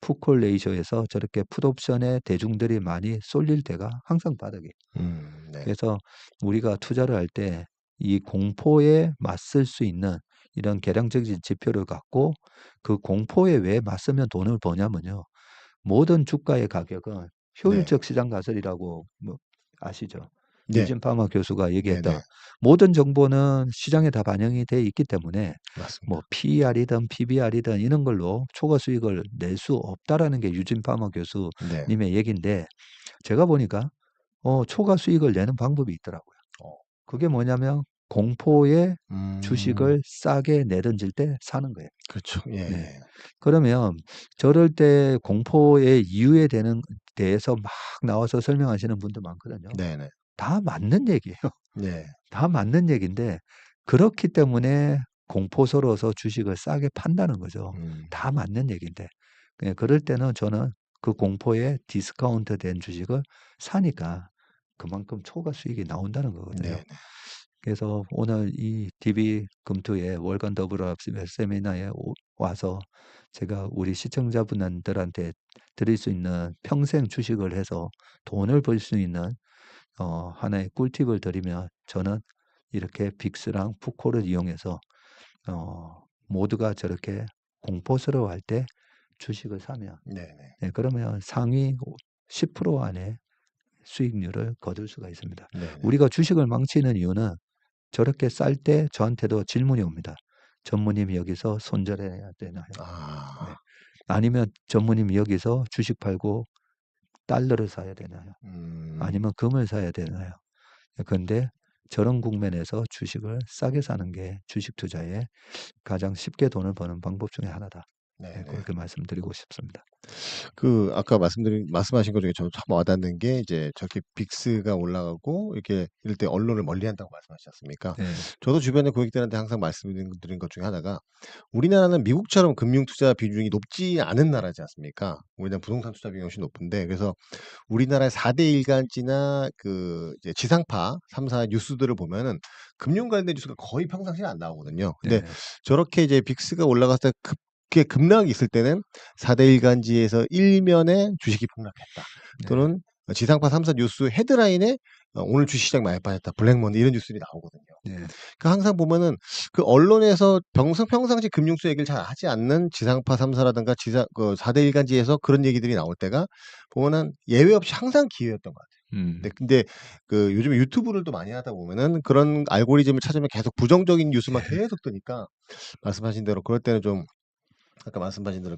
B: 풋콜 레이셔에서 저렇게 풋옵션에 대중들이 많이 쏠릴 때가 항상 바닥이에요.
A: 네.
B: 그래서 우리가 투자를 할 때 이 공포에 맞설 수 있는 이런 계량적인 지표를 갖고 그 공포에 왜 맞서면 돈을 버냐면요. 모든 주가의 가격은
A: 네.
B: 효율적 시장 가설이라고 뭐 아시죠?
A: 네.
B: 유진 파마 교수가 얘기했던
A: 네네.
B: 모든 정보는 시장에 다 반영이 돼 있기 때문에
A: 맞습니다.
B: 뭐 PER이든 PBR이든 이런 걸로 초과 수익을 낼 수 없다라는 게 유진 파마
A: 네.
B: 교수님의 얘기인데 제가 보니까 초과 수익을 내는 방법이 있더라고요.
A: 어.
B: 그게 뭐냐면 공포의
A: 음.
B: 주식을 싸게 내던질 때 사는 거예요.
A: 그렇죠. 예.
B: 네. 그러면 저럴 때 공포의 이유에 대해서 막 나와서 설명하시는 분도 많거든요.
A: 네네.
B: 다 맞는 얘기예요.
A: 네.
B: 다 맞는 얘기인데 그렇기 때문에 공포스러워서 주식을 싸게 판다는 거죠.
A: 음.
B: 다 맞는 얘기인데 그럴 때는 저는 그 공포에 디스카운트 된 주식을 사니까 그만큼 초과 수익이 나온다는 거거든요.
A: 네.
B: 그래서 오늘 이 DB 금투의 월간 더블업 세미나에 와서 제가 우리 시청자분들한테 드릴 수 있는 평생 주식을 해서 돈을 벌 수 있는 하나의 꿀팁을 드리면 저는 이렇게 빅스랑 푸코를 이용해서 모두가 저렇게 공포스러워할 때 주식을 사면
A: 네네.
B: 네, 그러면 상위 10% 안에 수익률을 거둘 수가 있습니다.
A: 네네.
B: 우리가 주식을 망치는 이유는 저렇게 쌀 때 저한테도 질문이 옵니다. 전무님 여기서 손절해야 되나요?
A: 아.
B: 네. 아니면 전무님 여기서 주식 팔고 달러를 사야 되나요? 아니면 금을 사야 되나요? 그런데 저런 국면에서 주식을 싸게 사는 게 주식 투자에 가장 쉽게 돈을 버는 방법 중에 하나다. 네,
A: 네네.
B: 그렇게 말씀드리고 싶습니다.
A: 아까 말씀하신 것 중에 저도 참 와닿는 게 이제 저렇게 빅스가 올라가고 이렇게 이럴 때 언론을 멀리한다고 말씀하시지 않습니까?
B: 네.
A: 저도 주변에 고객들한테 항상 말씀드린 것 중에 하나가 우리나라는 미국처럼 금융 투자 비중이 높지 않은 나라지 않습니까? 우리나라 부동산 투자 비중이 훨씬 높은데 그래서 우리나라의 4대 일간지나 이제 지상파 3사 뉴스들을 보면은 금융 관련된 뉴스가 거의 평상시에 안 나오거든요. 근데
B: 네네.
A: 저렇게 이제 빅스가 올라갔을 때 급락이 있을 때는 4대 일간지에서 일면에 주식이 폭락했다.
B: 네.
A: 또는 지상파 3사 뉴스 헤드라인에 오늘 주식시장 많이 빠졌다. 블랙먼데 이런 뉴스들이 나오거든요.
B: 네.
A: 그러니까 항상 보면은 그 언론에서 평상시 금융수 얘기를 잘 하지 않는 지상파 3사라든가 4대 일간지에서 그런 얘기들이 나올 때가 보면은 예외 없이 항상 기회였던 것 같아요. 네, 근데 요즘에 유튜브를 또 많이 하다 보면은 그런 알고리즘을 찾으면 계속 부정적인 뉴스만 계속 뜨니까 말씀하신 대로 그럴 때는 좀 아까 말씀하신 대로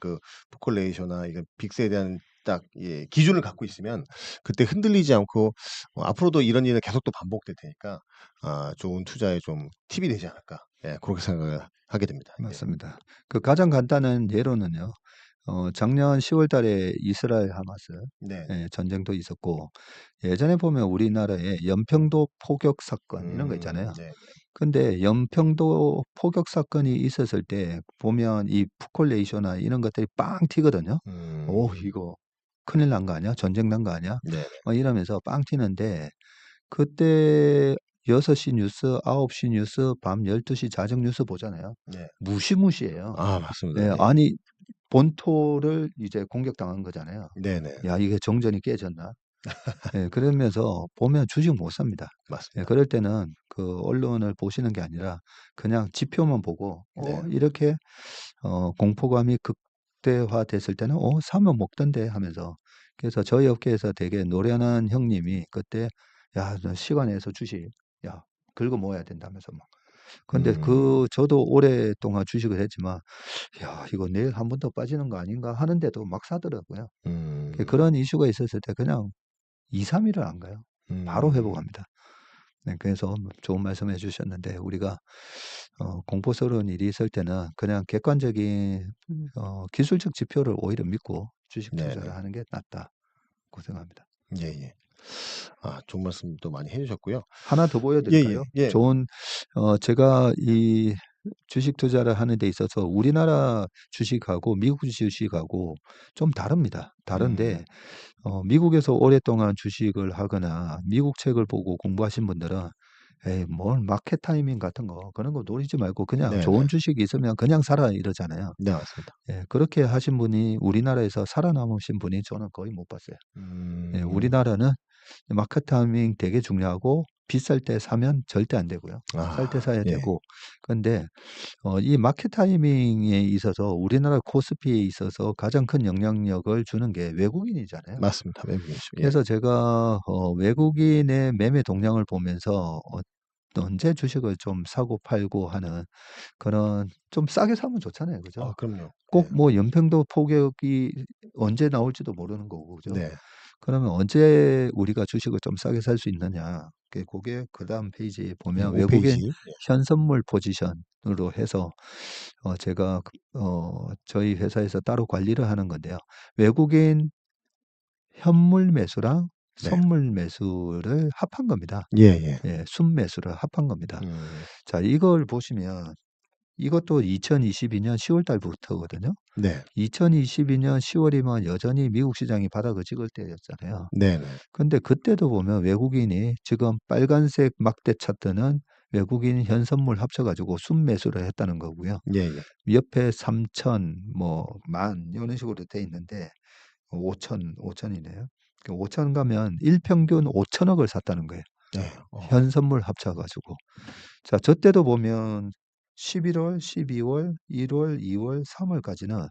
A: 포컬레이션이나 이거 빅스에 대한 딱 기준을 갖고 있으면 그때 흔들리지 않고 앞으로도 이런 일은 계속 또 반복될 테니까 좋은 투자에 좀 팁이 되지 않을까. 예, 그렇게 생각을 하게 됩니다. 예.
B: 맞습니다. 그 가장 간단한 예로는요. 작년 10월 달에 이스라엘 하마스
A: 네.
B: 전쟁도 있었고 예전에 보면 우리나라에 연평도 포격 사건 이런 거 있잖아요.
A: 네.
B: 근데 연평도 포격 사건이 있었을 때 보면 이 푸콜레이션이나 이런 것들이 빵 튀거든요. 오, 이거 큰일 난 거 아니야? 전쟁 난 거 아니야?
A: 네.
B: 막 이러면서 빵 튀는데 그때 6시 뉴스, 9시 뉴스, 밤 12시 자정 뉴스 보잖아요.
A: 네.
B: 무시무시해요.
A: 맞습니다.
B: 예,
A: 예.
B: 아니 본토를 이제 공격당한 거잖아요.
A: 네네.
B: 야, 이게 정전이 깨졌나? 예, 그러면서 보면 주식 못 삽니다. 예,
A: 맞습니다.
B: 그럴 때는 그 언론을 보시는 게 아니라 그냥 지표만 보고
A: 네.
B: 이렇게 공포감이 극대화됐을 때는 사면 먹던데 하면서 그래서 저희 업계에서 되게 노련한 형님이 그때 야, 너 시간 내서 주식 야, 긁어 모아야 된다면서 막. 근데 저도 오랫동안 주식을 했지만 야, 이거 내일 한 번 더 빠지는 거 아닌가 하는데도 막 사더라고요. 그런 이슈가 있었을 때 그냥 2-3일을 안 가요. 바로 회복합니다. 네, 그래서 좋은 말씀해 주셨는데 우리가 공포스러운 일이 있을 때는 그냥 객관적인 기술적 지표를 오히려 믿고 주식 투자를
A: 네네.
B: 하는 게 낫다고 생각합니다.
A: 예. 좋은 말씀도 많이 해주셨고요.
B: 하나 더 보여드릴까요?
A: 예.
B: 좋은 제가 이 주식 투자를 하는 데 있어서 우리나라 주식하고 미국 주식하고 좀 다릅니다. 다른데 미국에서 오랫동안 주식을 하거나 미국 책을 보고 공부하신 분들은 에이, 뭘 마켓 타이밍 같은 거 그런 거 노리지 말고 그냥
A: 네네.
B: 좋은 주식이 있으면 그냥 사라 이러잖아요.
A: 네, 맞습니다.
B: 예, 그렇게 하신 분이 우리나라에서 살아남으신 분이 저는 거의 못 봤어요. 예, 우리나라는 마켓 타이밍 되게 중요하고 비쌀 때 사면 절대 안 되고요. 쌀 때 사야
A: 예.
B: 되고. 근데 이 마켓 타이밍에 있어서 우리나라 코스피에 있어서 가장 큰 영향력을 주는 게 외국인이잖아요.
A: 맞습니다. 외국인이시죠. 예.
B: 그래서 제가 외국인의 매매 동향을 보면서 언제 주식을 좀 사고 팔고 하는 그런 좀 싸게 사면 좋잖아요. 그죠?
A: 그럼요.
B: 꼭
A: 예.
B: 뭐 연평도 포격이 언제 나올지도 모르는 거고, 그죠?
A: 네.
B: 그러면 언제 우리가 주식을 좀 싸게 살 수 있느냐? 그게 그다음 페이지에
A: 예,
B: 보면
A: 5
B: 외국인
A: 페이지.
B: 현선물 포지션으로 해서 제가 저희 회사에서 따로 관리를 하는 건데요. 외국인 현물 매수랑
A: 네.
B: 선물 매수를 합한 겁니다.
A: 예.
B: 예, 순매수를 합한 겁니다.
A: 음.
B: 자, 이걸 보시면 이것도 2022년 10월 달부터거든요.
A: 네.
B: 2022년 10월이면 여전히 미국 시장이 바닥을 찍을 때였잖아요.
A: 네네.
B: 근데 그때도 보면 외국인이 지금 빨간색 막대 차트는 외국인 현선물 합쳐가지고 순매수를 했다는 거고요.
A: 예예.
B: 옆에 3천, 뭐, 만, 이런 식으로 돼 있는데, 5천이네요. 5천 가면 일평균 5천억을 샀다는 거예요.
A: 네.
B: 현선물 합쳐가지고. 자, 저 때도 보면 11월, 12월, 1월, 2월, 3월까지는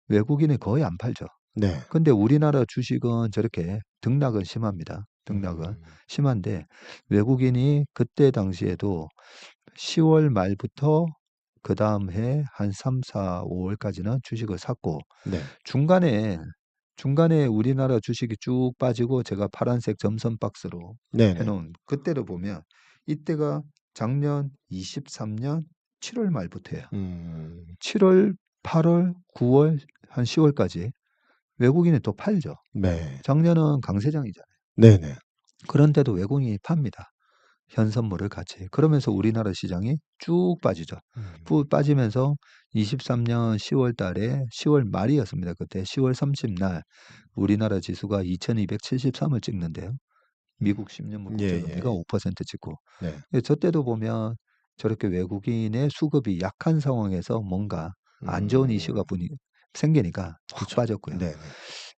B: 외국인이 거의 안 팔죠.
A: 네.
B: 근데 우리나라 주식은 저렇게 등락은 심합니다. 등락은
A: 음.
B: 심한데 외국인이 그때 당시에도 10월 말부터 그 다음 해 한 3, 4, 5월까지는 주식을 샀고
A: 네.
B: 중간에 우리나라 주식이 쭉 빠지고 제가 파란색 점선 박스로
A: 네네.
B: 해놓은 그때를 보면 이때가 작년 23년 7월 말부터예요. 7월, 8월, 9월, 한 10월까지 외국인이 또 팔죠.
A: 네.
B: 작년은 강세장이잖아요.
A: 네네.
B: 그런데도 외국인이 팝니다. 현선물을 같이. 그러면서 우리나라 시장이 쭉 빠지죠. 빠지면서 23년 10월 달에 10월 말이었습니다. 그때 10월 30날 우리나라 지수가 2273을 찍는데요. 미국 10년물 국채금리가
A: 예예.
B: 5% 찍고.
A: 네.
B: 저 때도 보면 저렇게 외국인의 수급이 약한 상황에서 뭔가 안 좋은 이슈가 생기니까 확
A: 그쵸.
B: 빠졌고요.
A: 네네.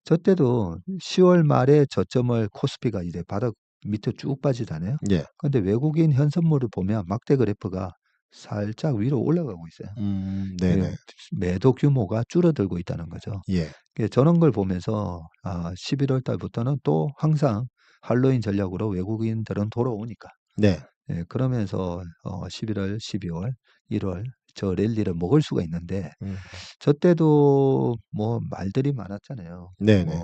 B: 저 때도 10월 말에 저점을 코스피가 이제 바닥 밑으로 쭉 빠지잖아요.
A: 예.
B: 근데 외국인 현선물을 보면 막대 그래프가 살짝 위로 올라가고 있어요.
A: 네네.
B: 매도 규모가 줄어들고 있다는 거죠.
A: 예.
B: 저런 걸 보면서 11월 달부터는 또 항상 할로윈 전략으로 외국인들은 돌아오니까
A: 네.
B: 그러면서 11월, 12월, 1월 저 랠리를 먹을 수가 있는데
A: 음.
B: 저 때도 뭐 말들이 많았잖아요.
A: 네네.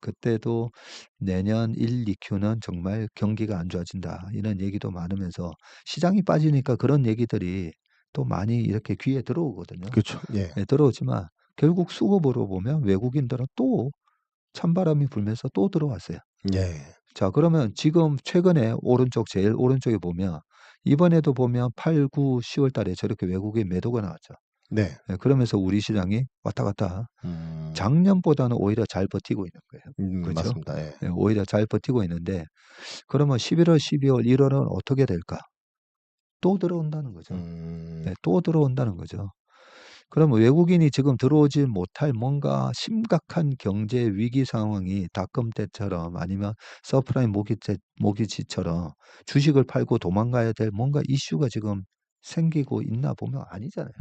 B: 그때도 내년 1, 2Q는 정말 경기가 안 좋아진다. 이런 얘기도 많으면서 시장이 빠지니까 그런 얘기들이 또 많이 이렇게 귀에 들어오거든요.
A: 그쵸. 예.
B: 들어오지만 결국 수급으로 보면 외국인들은 또 찬바람이 불면서 또 들어왔어요.
A: 예.
B: 자, 그러면 지금 최근에 제일 오른쪽에 보면 이번에도 보면 8, 9, 10월 달에 저렇게 외국인 매도가 나왔죠.
A: 네.
B: 그러면서 우리 시장이 왔다 갔다
A: 음.
B: 작년보다는 오히려 잘 버티고 있는 거예요. 그렇죠?
A: 맞습니다. 예.
B: 오히려 잘 버티고 있는데 그러면 11월, 12월, 1월은 어떻게 될까? 또 들어온다는 거죠. 또 들어온다는 거죠. 그러면 외국인이 지금 들어오지 못할 뭔가 심각한 경제 위기 상황이 닷컴 때처럼 아니면 서프라임 모기지처럼 주식을 팔고 도망가야 될 뭔가 이슈가 지금 생기고 있나 보면 아니잖아요.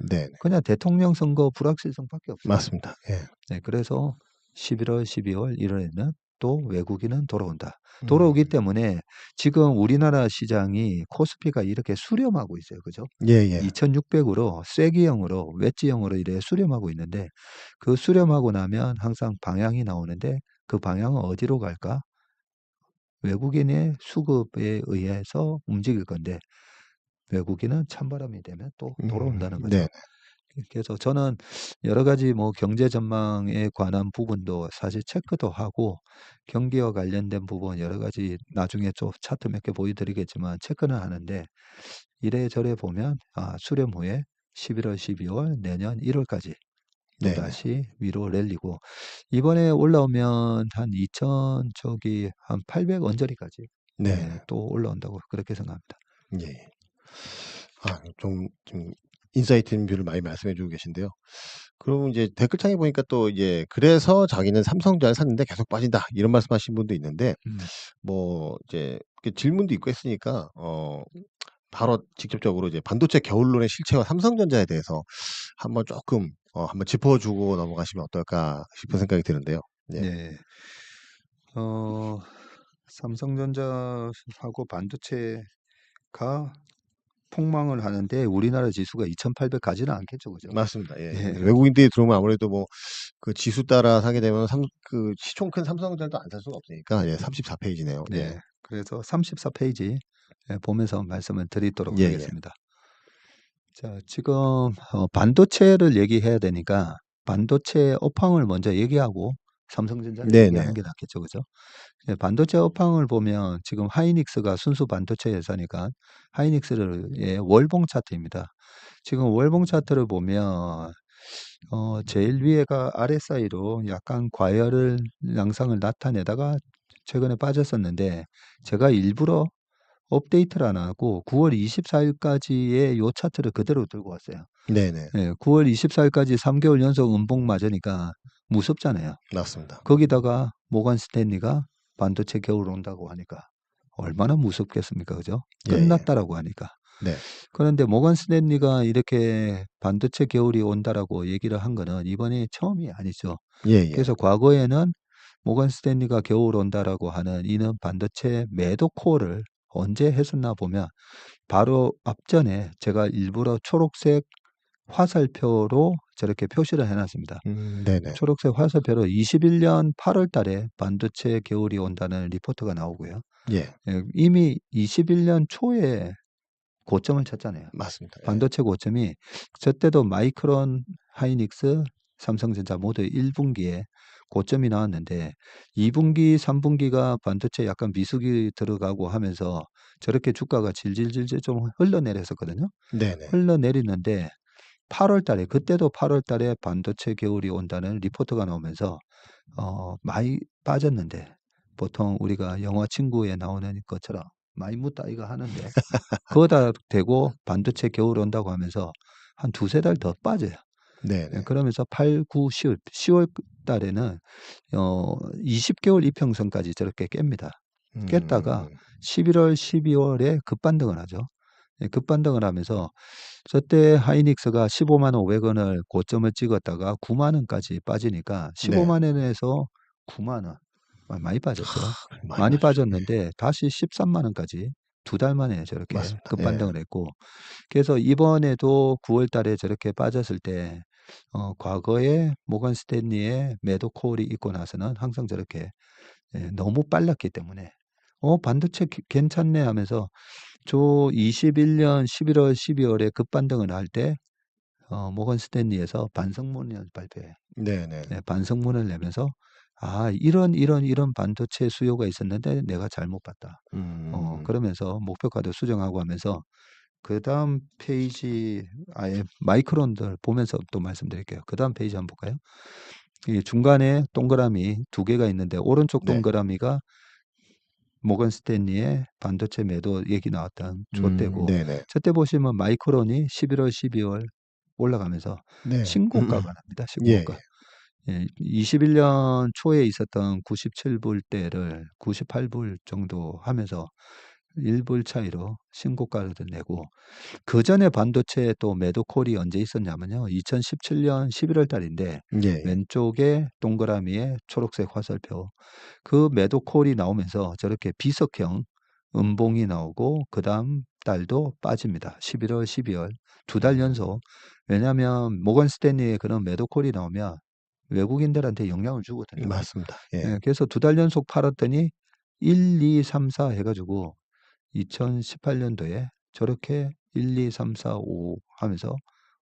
A: 네네.
B: 그냥 대통령 선거 불확실성밖에 없어요.
A: 맞습니다. 예.
B: 네, 그래서 11월, 12월, 1월에는 또 외국인은 돌아온다.
A: 음.
B: 돌아오기 때문에 지금 우리나라 시장이 코스피가 이렇게 수렴하고 있어요. 그죠?
A: 예예.
B: 2600으로 쐐기형으로 웨지형으로 이래 수렴하고 있는데 그 수렴하고 나면 항상 방향이 나오는데 그 방향은 어디로 갈까? 외국인의 수급에 의해서 움직일 건데 외국인은 찬바람이 되면 또 돌아온다는 거죠.
A: 네네.
B: 그래서 저는 여러 가지 뭐 경제 전망에 관한 부분도 사실 체크도 하고 경기와 관련된 부분 여러 가지 나중에 좀 차트 몇 개 보여드리겠지만 체크는 하는데 이래저래 보면 수렴 후에 11월, 12월, 내년 1월까지
A: 네네.
B: 또다시 위로 랠리고 이번에 올라오면 한 800 언저리까지
A: 네.
B: 또 올라온다고 그렇게 생각합니다.
A: 예. 좀 인사이트 있는 뷰를 많이 말씀해 주고 계신데요. 그러면 이제 댓글창에 보니까 또 이제 "그래서 자기는 삼성전자를 샀는데 계속 빠진다." 이런 말씀하신 분도 있는데 뭐 이제 질문도 있고 했으니까 바로 직접적으로 이제 반도체 겨울론의 실체와 삼성전자에 대해서 한번 쪼끔 한번 짚어 주고 넘어가시면 어떨까 싶은 생각이 드는데요. 네.
B: 네. 삼성전자하고 반도체가 폭망을 하는데 우리나라 지수가 2,800 가지는 않겠죠. 그죠?
A: 맞습니다. 예.
B: 예.
A: 외국인들이 들어오면 아무래도 뭐 그 지수 따라 사게 되면 시총 큰 삼성전자도 안 살 수가 없으니까 34 페이지네요. 예.
B: 네. 그래서 34 페이지 보면서 말씀을 드리도록
A: 예예.
B: 하겠습니다. 자, 지금 반도체를 얘기해야 되니까 반도체 업황을 먼저 얘기하고 삼성전자를
A: 네네.
B: 얘기하는 게 낫겠죠. 그죠? 예, 반도체 업황을 보면 지금 하이닉스가 순수 반도체 회사니까 하이닉스의 월봉 차트입니다. 지금 월봉 차트를 보면 제일 위에가 RSI로 약간 과열 양상을 나타내다가 최근에 빠졌었는데 제가 일부러 업데이트를 안 하고 9월 24일까지의 요 차트를 그대로 들고 왔어요.
A: 네네.
B: 예, 9월 24일까지 3개월 연속 음봉 맞으니까 무섭잖아요.
A: 맞습니다.
B: 거기다가 모건 스탠리가 반도체 겨울 온다고 하니까 얼마나 무섭겠습니까? 그죠?
A: 예예.
B: 끝났다라고 하니까.
A: 네.
B: 그런데 모건 스탠리가 이렇게 반도체 겨울이 온다라고 얘기를 한 거는 이번이 처음이 아니죠.
A: 예예.
B: 그래서 과거에는 모건 스탠리가 겨울 온다라고 하는 이는 반도체 매도 콜을 언제 했었나 보면 바로 앞전에 제가 일부러 초록색 화살표로 저렇게 표시를 해놨습니다.
A: 네네.
B: 초록색 화살표로 21년 8월 달에 반도체 겨울이 온다는 리포트가 나오고요.
A: 예.
B: 예, 이미 21년 초에 고점을 쳤잖아요.
A: 맞습니다. 예.
B: 반도체 고점이 저때도 마이크론, 하이닉스, 삼성전자 모두 1분기에 고점이 나왔는데 2분기, 3분기가 반도체 약간 미숙이 들어가고 하면서 저렇게 주가가 질질질질 좀 흘러내렸었거든요.
A: 네네.
B: 흘러내리는데 8월 달에 그때도 8월 달에 반도체 겨울이 온다는 리포트가 나오면서 많이 빠졌는데 보통 우리가 영화 친구에 나오는 것처럼 많이 묻다 이거 하는데 그거다 대고 반도체 겨울 온다고 하면서 한 두세 달 더 빠져요. 예,
A: 네네.
B: 그러면서 8, 9, 10월 달에는 20개월 이평선까지 저렇게 깹니다. 깼다가 11월, 12월에 급반등을 하죠. 예, 급반등을 하면서 저때 하이닉스가 15만 500원을 고점을 찍었다가 9만 원까지 빠지니까
A: 네.
B: 15만 원에서 9만 원 많이 빠졌죠.
A: 많이
B: 많이
A: 빠졌죠. 예.
B: 빠졌는데 다시 13만 원까지 2달 만에 저렇게
A: 맞습니다. 예.
B: 급반등을 했고 그래서 이번에도 9월 달에 저렇게 빠졌을 때 과거에 모건 스탠리의 매도 콜이 있고 나서는 항상 저렇게 너무 빨랐기 때문에 반도체 괜찮네 하면서 저 21년 11월, 12월에 급반등을 할 때 모건 스탠리에서 반성문을 발표해요.
A: 네네.
B: 네, 반성문을 내면서 이런 반도체 수요가 있었는데 내가 잘못 봤다. 그러면서 목표가도 수정하고 하면서 그다음 페이지 아예 마이크론들 보면서 또 말씀드릴게요. 그다음 페이지 한번 볼까요? 이 중간에 동그라미 두 개가 있는데 오른쪽
A: 네.
B: 동그라미가 모건 스탠리의 반도체 매도 얘기 나왔던 저때고
A: 네네.
B: 저때 보시면 마이크론이 11월, 12월 올라가면서
A: 네.
B: 신고가가 납니다.
A: 예예.
B: 신고가. 예, 21년 초에 있었던 97불대를 98불 정도 하면서 1불 차이로 신고가를 내고 그전에 반도체 또 매도 콜이 언제 있었냐면요. 2017년 11월 달인데
A: 예예.
B: 왼쪽에 동그라미에 초록색 화살표 그 매도 콜이 나오면서 저렇게 비석형 음봉이 나오고 그다음 달도 빠집니다. 11월, 12월 2달 연속. 왜냐하면 모건 스탠리의 그런 매도 콜이 나오면 외국인들한테 영향을 주거든요.
A: 맞습니다. 예.
B: 예, 그래서 2달 연속 팔았더니 1, 2, 3, 4 해가지고 2018년도에 저렇게 1, 2, 3, 4, 5 하면서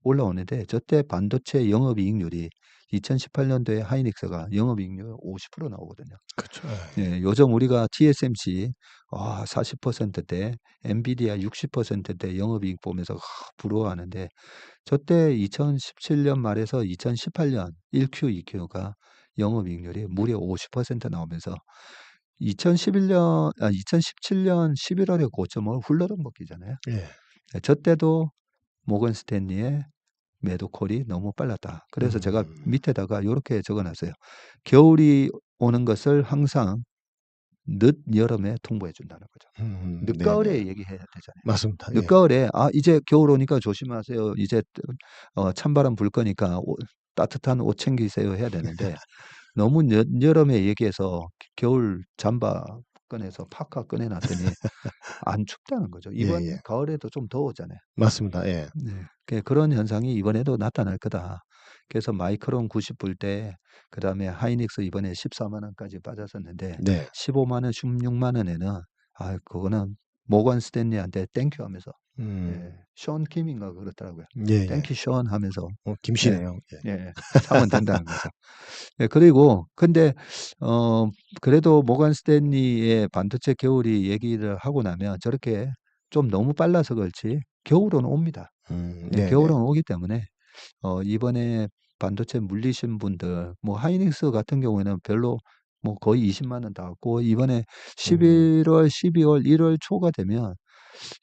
B: 올라오는데 저때 반도체 영업이익률이 2018년도에 하이닉스가 영업이익률 50% 나오거든요.
A: 그쵸.
B: 예, 요즘 우리가 TSMC 40%대, 엔비디아 60%대 영업이익 보면서 부러워하는데 저때 2017년 말에서 2018년 1Q, 2Q가 영업이익률이 무려 50% 나오면서 2017년 11월에 고점을 훌러덩 먹기잖아요.
A: 예.
B: 저때도 모건 스탠리의 매도 콜이 너무 빨랐다. 그래서 제가 밑에다가 이렇게 적어놨어요. 겨울이 오는 것을 항상 늦 여름에 통보해 준다는 거죠.
A: 네네.
B: 늦가을에 얘기해야 되잖아요.
A: 맞습니다. 예.
B: 늦가을에 이제 겨울 오니까 조심하세요. 이제 찬바람 불 거니까 따뜻한 옷 챙기세요 해야 되는데 너무 늦여름에 얘기해서 겨울 잠바 꺼내서 파카 꺼내 놨더니 안 춥다는 거죠. 이번
A: 예예.
B: 가을에도 좀 더웠잖아요.
A: 맞습니다. 예.
B: 네. 그런 현상이 이번에도 나타날 거다. 그래서 마이크론 90불대 그다음에 하이닉스 이번에 14만 원까지 빠졌었는데
A: 네.
B: 15만 원, 16만 원에는 그거는 모건 스탠리한테 땡큐 하면서
A: 음.
B: 션 킴인가 그렇더라고요.
A: 예예.
B: 땡큐 션 하면서 예.
A: 김씨네요. 예.
B: 사면 된다는 거죠. 그리고 근데 그래도 모건 스탠리의 반도체 겨울이 얘기를 하고 나면 저렇게 좀 너무 빨라서 그렇지 겨울은 옵니다.
A: 네네.
B: 겨울은 오기 때문에 이번에 반도체 물리신 분들 뭐 하이닉스 같은 경우에는 별로 뭐 거의 200,000원 나왔고 이번에
A: 음.
B: 11월, 12월, 1월 초가 되면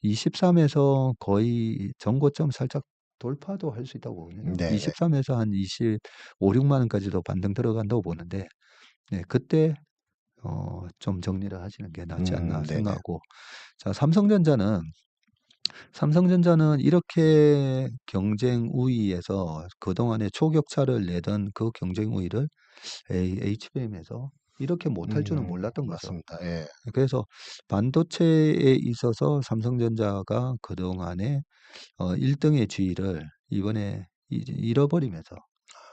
B: 23에서 거의 전고점 살짝 돌파도 할 수 있다고 보거든요.
A: 네네.
B: 23에서 한 25-6만 원까지도 반등 들어간다고 보는데 그때 좀 정리를 하시는 게 낫지 않나
A: 네네.
B: 생각하고 자 삼성전자는 이렇게 경쟁 우위에서 그동안에 초격차를 내던 그 경쟁 우위를 HBM에서 이렇게 못할 줄은 몰랐던 거죠.
A: 맞습니다. 예.
B: 그래서 반도체에 있어서 삼성전자가 그동안에 1등의 지위를 이번에 잃어버리면서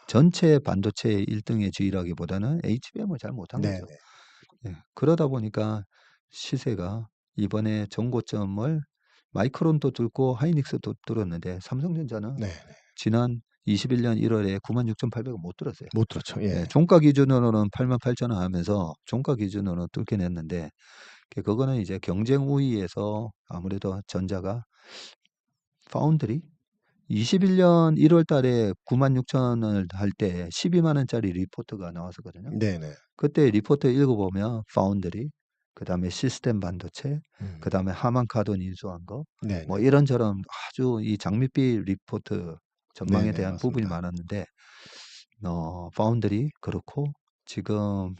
B: 전체 반도체 1등의 지위라기보다는 HBM을 잘 못한 거죠.
A: 네네.
B: 그러다 보니까 시세가 이번에 전고점을 마이크론도 뚫고 하이닉스도 뚫었는데 삼성전자는
A: 네네.
B: 지난 21년 1월에 96,800원 못 뚫었어요.
A: 못 들었죠. 예.
B: 종가 기준으로는 88,000원 하면서 종가 기준으로는 뚫긴 했는데 그거는 이제 경쟁 우위에서 아무래도 전자가 파운드리 21년 1월 달에 96,000원을 할 때 12만 원짜리 리포트가 나왔었거든요.
A: 네네.
B: 그때 리포트 읽어보면 파운드리, 그다음에 시스템 반도체,
A: 음.
B: 그다음에 하만 카돈 인수한 거,
A: 네네.
B: 뭐 이런저런 아주 이 장밋빛 리포트 전망에
A: 네네.
B: 대한 부분이
A: 맞습니다.
B: 많았는데 파운드리 그렇고 지금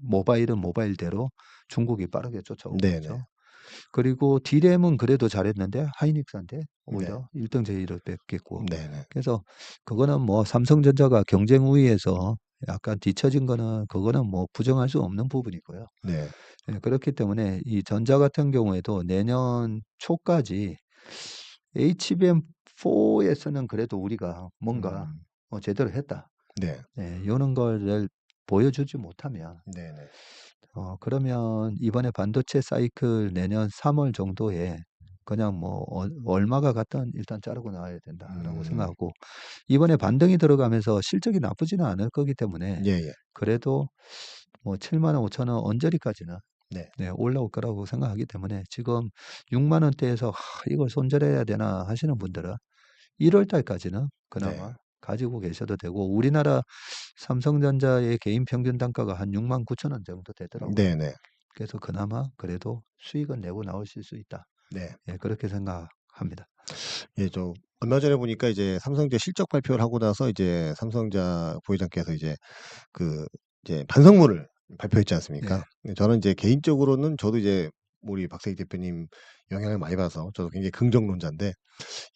B: 모바일은 모바일대로 중국이 빠르게 쫓아오고
A: 네네.
B: 있죠. 그리고 D램은 그래도 잘했는데 하이닉스한테
A: 네.
B: 오히려 1등 제의를 뺏겼고
A: 네네.
B: 그래서 그거는 뭐 삼성전자가 경쟁 우위에서 약간 뒤처진 거는 그거는 뭐 부정할 수 없는 부분이고요.
A: 네.
B: 그렇기 때문에 이 전자 같은 경우에도 내년 초까지 HBM4에서는 그래도 우리가 뭔가
A: 음.
B: 제대로 했다.
A: 네.
B: 요런 거를 보여주지 못하면
A: 네네.
B: 그러면 이번에 반도체 사이클 내년 3월 정도에 그냥 뭐 얼마가 갔든 일단 자르고 나와야 된다라고
A: 음.
B: 생각하고 이번에 반등이 들어가면서 실적이 나쁘지는 않을 거기 때문에
A: 예예.
B: 그래도 뭐 7만 원, 5천 원 언저리까지는
A: 네.
B: 올라올 거라고 생각하기 때문에 지금 6만 원대에서 '이걸 손절해야 되나.' 하시는 분들은 1월 달까지는
A: 네.
B: 그나마 가지고 계셔도 되고 우리나라 삼성전자의 개인 평균 단가가 한 69,000원 정도 되더라고요.
A: 네네.
B: 그래서 그나마 그래도 '수익은 내고 나오실 수 있다.'
A: 네.
B: 그렇게 생각합니다.
A: 예, 얼마 전에 보니까 이제 삼성전자 실적 발표를 하고 나서 이제 삼성전자 부회장께서 그 이제 반성문을 발표했지 않습니까?
B: 예.
A: 근데 저는 이제 개인적으로는 저도 이제 우리 박세익 대표님 영향을 많이 받아서 저도 굉장히 긍정론자인데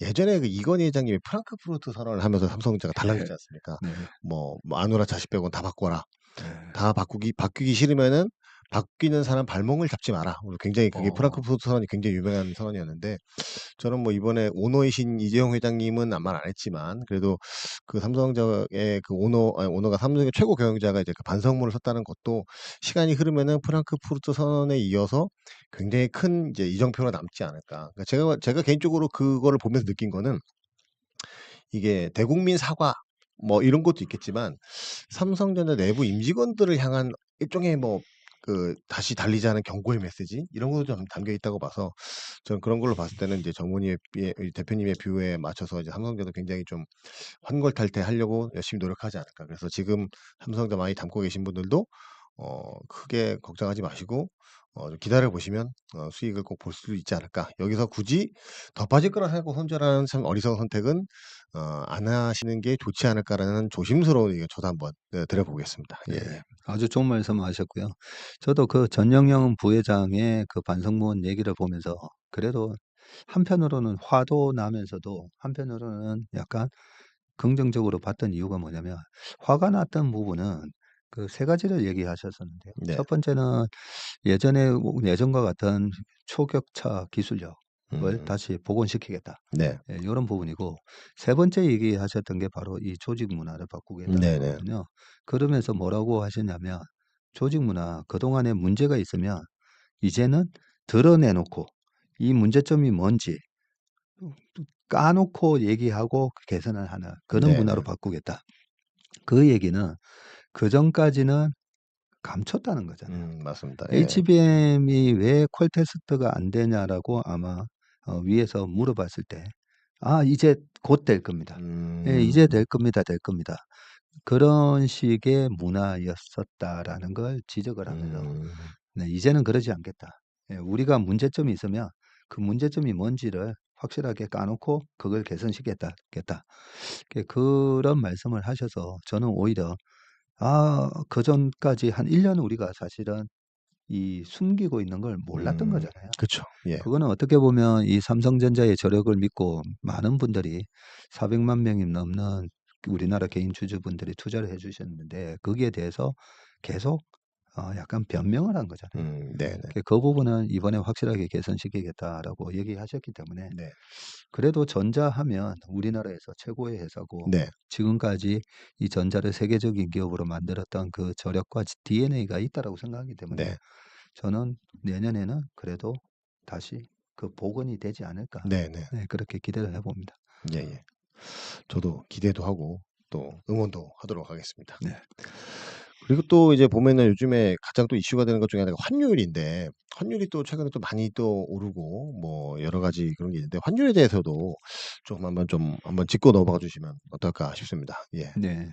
A: 예전에 그 이건희 회장님이 프랑크푸르트 선언을 하면서 삼성전자가 달라졌지 않습니까?
B: 네.
A: 뭐 아누라 자식 빼고는 다 바꿔라.
B: 예.
A: 다 바뀌기 싫으면은 바뀌는 사람 발목을 잡지 마라. 굉장히 그게
B: 어.
A: 프랑크푸르트 선언이 굉장히 유명한 선언이었는데 저는 뭐 이번에 오너이신 이재용 회장님은 아마 안 했지만 그래도 그 삼성전자의 그 오너가 삼성의 최고 경영자가 이제 그 반성문을 썼다는 것도 시간이 흐르면은 프랑크푸르트 선언에 이어서 굉장히 큰 이제 이정표가 남지 않을까. 그러니까 제가 개인적으로 그거를 보면서 느낀 거는 이게 대국민 사과 뭐 이런 것도 있겠지만 삼성전자 내부 임직원들을 향한 일종의 다시 달리자는 경고의 메시지 이런 것도 좀 담겨 있다고 봐서 저는 그런 걸로 봤을 때는 이제 대표님의 뷰에 맞춰서 이제 삼성전자도 굉장히 좀 환골탈퇴하려고 열심히 노력하지 않을까. 그래서 지금 삼성전자 많이 담고 계신 분들도 크게 걱정하지 마시고 좀 기다려 보시면 수익을 꼭 볼 수 있지 않을까. 여기서 굳이 더 빠질 거라 생각하고 손절하는 참 어리석은 선택은 안 하시는 게 좋지 않을까라는 조심스러운 의견 저도 한번 드려보겠습니다. 예예.
B: 아주 좋은 말씀하셨고요. 저도 그 전영영 부회장의 그 반성문 얘기를 보면서 그래도 한편으로는 화도 나면서도 한편으로는 약간 긍정적으로 봤던 이유가 뭐냐면 화가 났던 부분은 그 세 가지를 얘기하셨었는데요.
A: 네.
B: 첫 번째는 예전과 같은 초격차 기술력을
A: 음.
B: 다시 복원시키겠다.
A: 네.
B: 요런 부분이고 세 번째 얘기하셨던 게 바로 이 조직 문화를 바꾸겠다는
A: 네네.
B: 거거든요. 그러면서 뭐라고 하셨냐면 조직 문화 그동안에 문제가 있으면 이제는 드러내 놓고 이 문제점이 뭔지 까놓고 얘기하고 개선을 하는 그런 문화로
A: 네네.
B: 바꾸겠다. 그 얘기는 그전까지는 감췄다는 거잖아요.
A: 맞습니다. 예.
B: HBM이 왜 퀄 테스트가 안 되냐라고 아마 위에서 물어봤을 때 이제 곧 될 겁니다. 예, 이제 될 겁니다. 될 겁니다. 그런 식의 문화였었다라는 걸 지적을 하면서
A: 음.
B: 네, 이제는 그러지 않겠다. 예, 우리가 문제점이 있으면 그 문제점이 뭔지를 확실하게 까놓고 그걸 개선시키겠다. 그런 말씀을 하셔서 저는 오히려 그전까지 한 1년 우리가 사실은 이 숨기고 있는 걸 몰랐던 거잖아요.
A: 그쵸. 예.
B: 그거는 어떻게 보면 이 삼성전자의 저력을 믿고 많은 분들이 400만 명이 넘는 우리나라 개인 주주분들이 투자를 해 주셨는데 거기에 대해서 계속 약간 변명을 한 거잖아요.
A: 네네.
B: 그 부분은 이번에 확실하게 개선시키겠다라고 얘기하셨기 때문에
A: 네.
B: 그래도 전자하면 우리나라에서 최고의 회사고
A: 네.
B: 지금까지 이 전자를 세계적인 기업으로 만들었던 그 저력과 DNA가 있다라고 생각하기 때문에
A: 네.
B: 저는 내년에는 그래도 다시 그 복원이 되지 않을까.
A: 네네.
B: 네, 그렇게 기대를 해봅니다.
A: 예예. 저도 기대도 하고 또 응원도 하도록 하겠습니다.
B: 네.
A: 그리고 또 이제 보면은 요즘에 가장 또 이슈가 되는 것 중에 하나가 환율인데 환율이 또 최근에 또 많이 또 오르고 뭐 여러 가지 그런 게 있는데 환율에 대해서도 조금 한번 짚고 넘어가 주시면 어떨까 싶습니다. 예.
B: 네.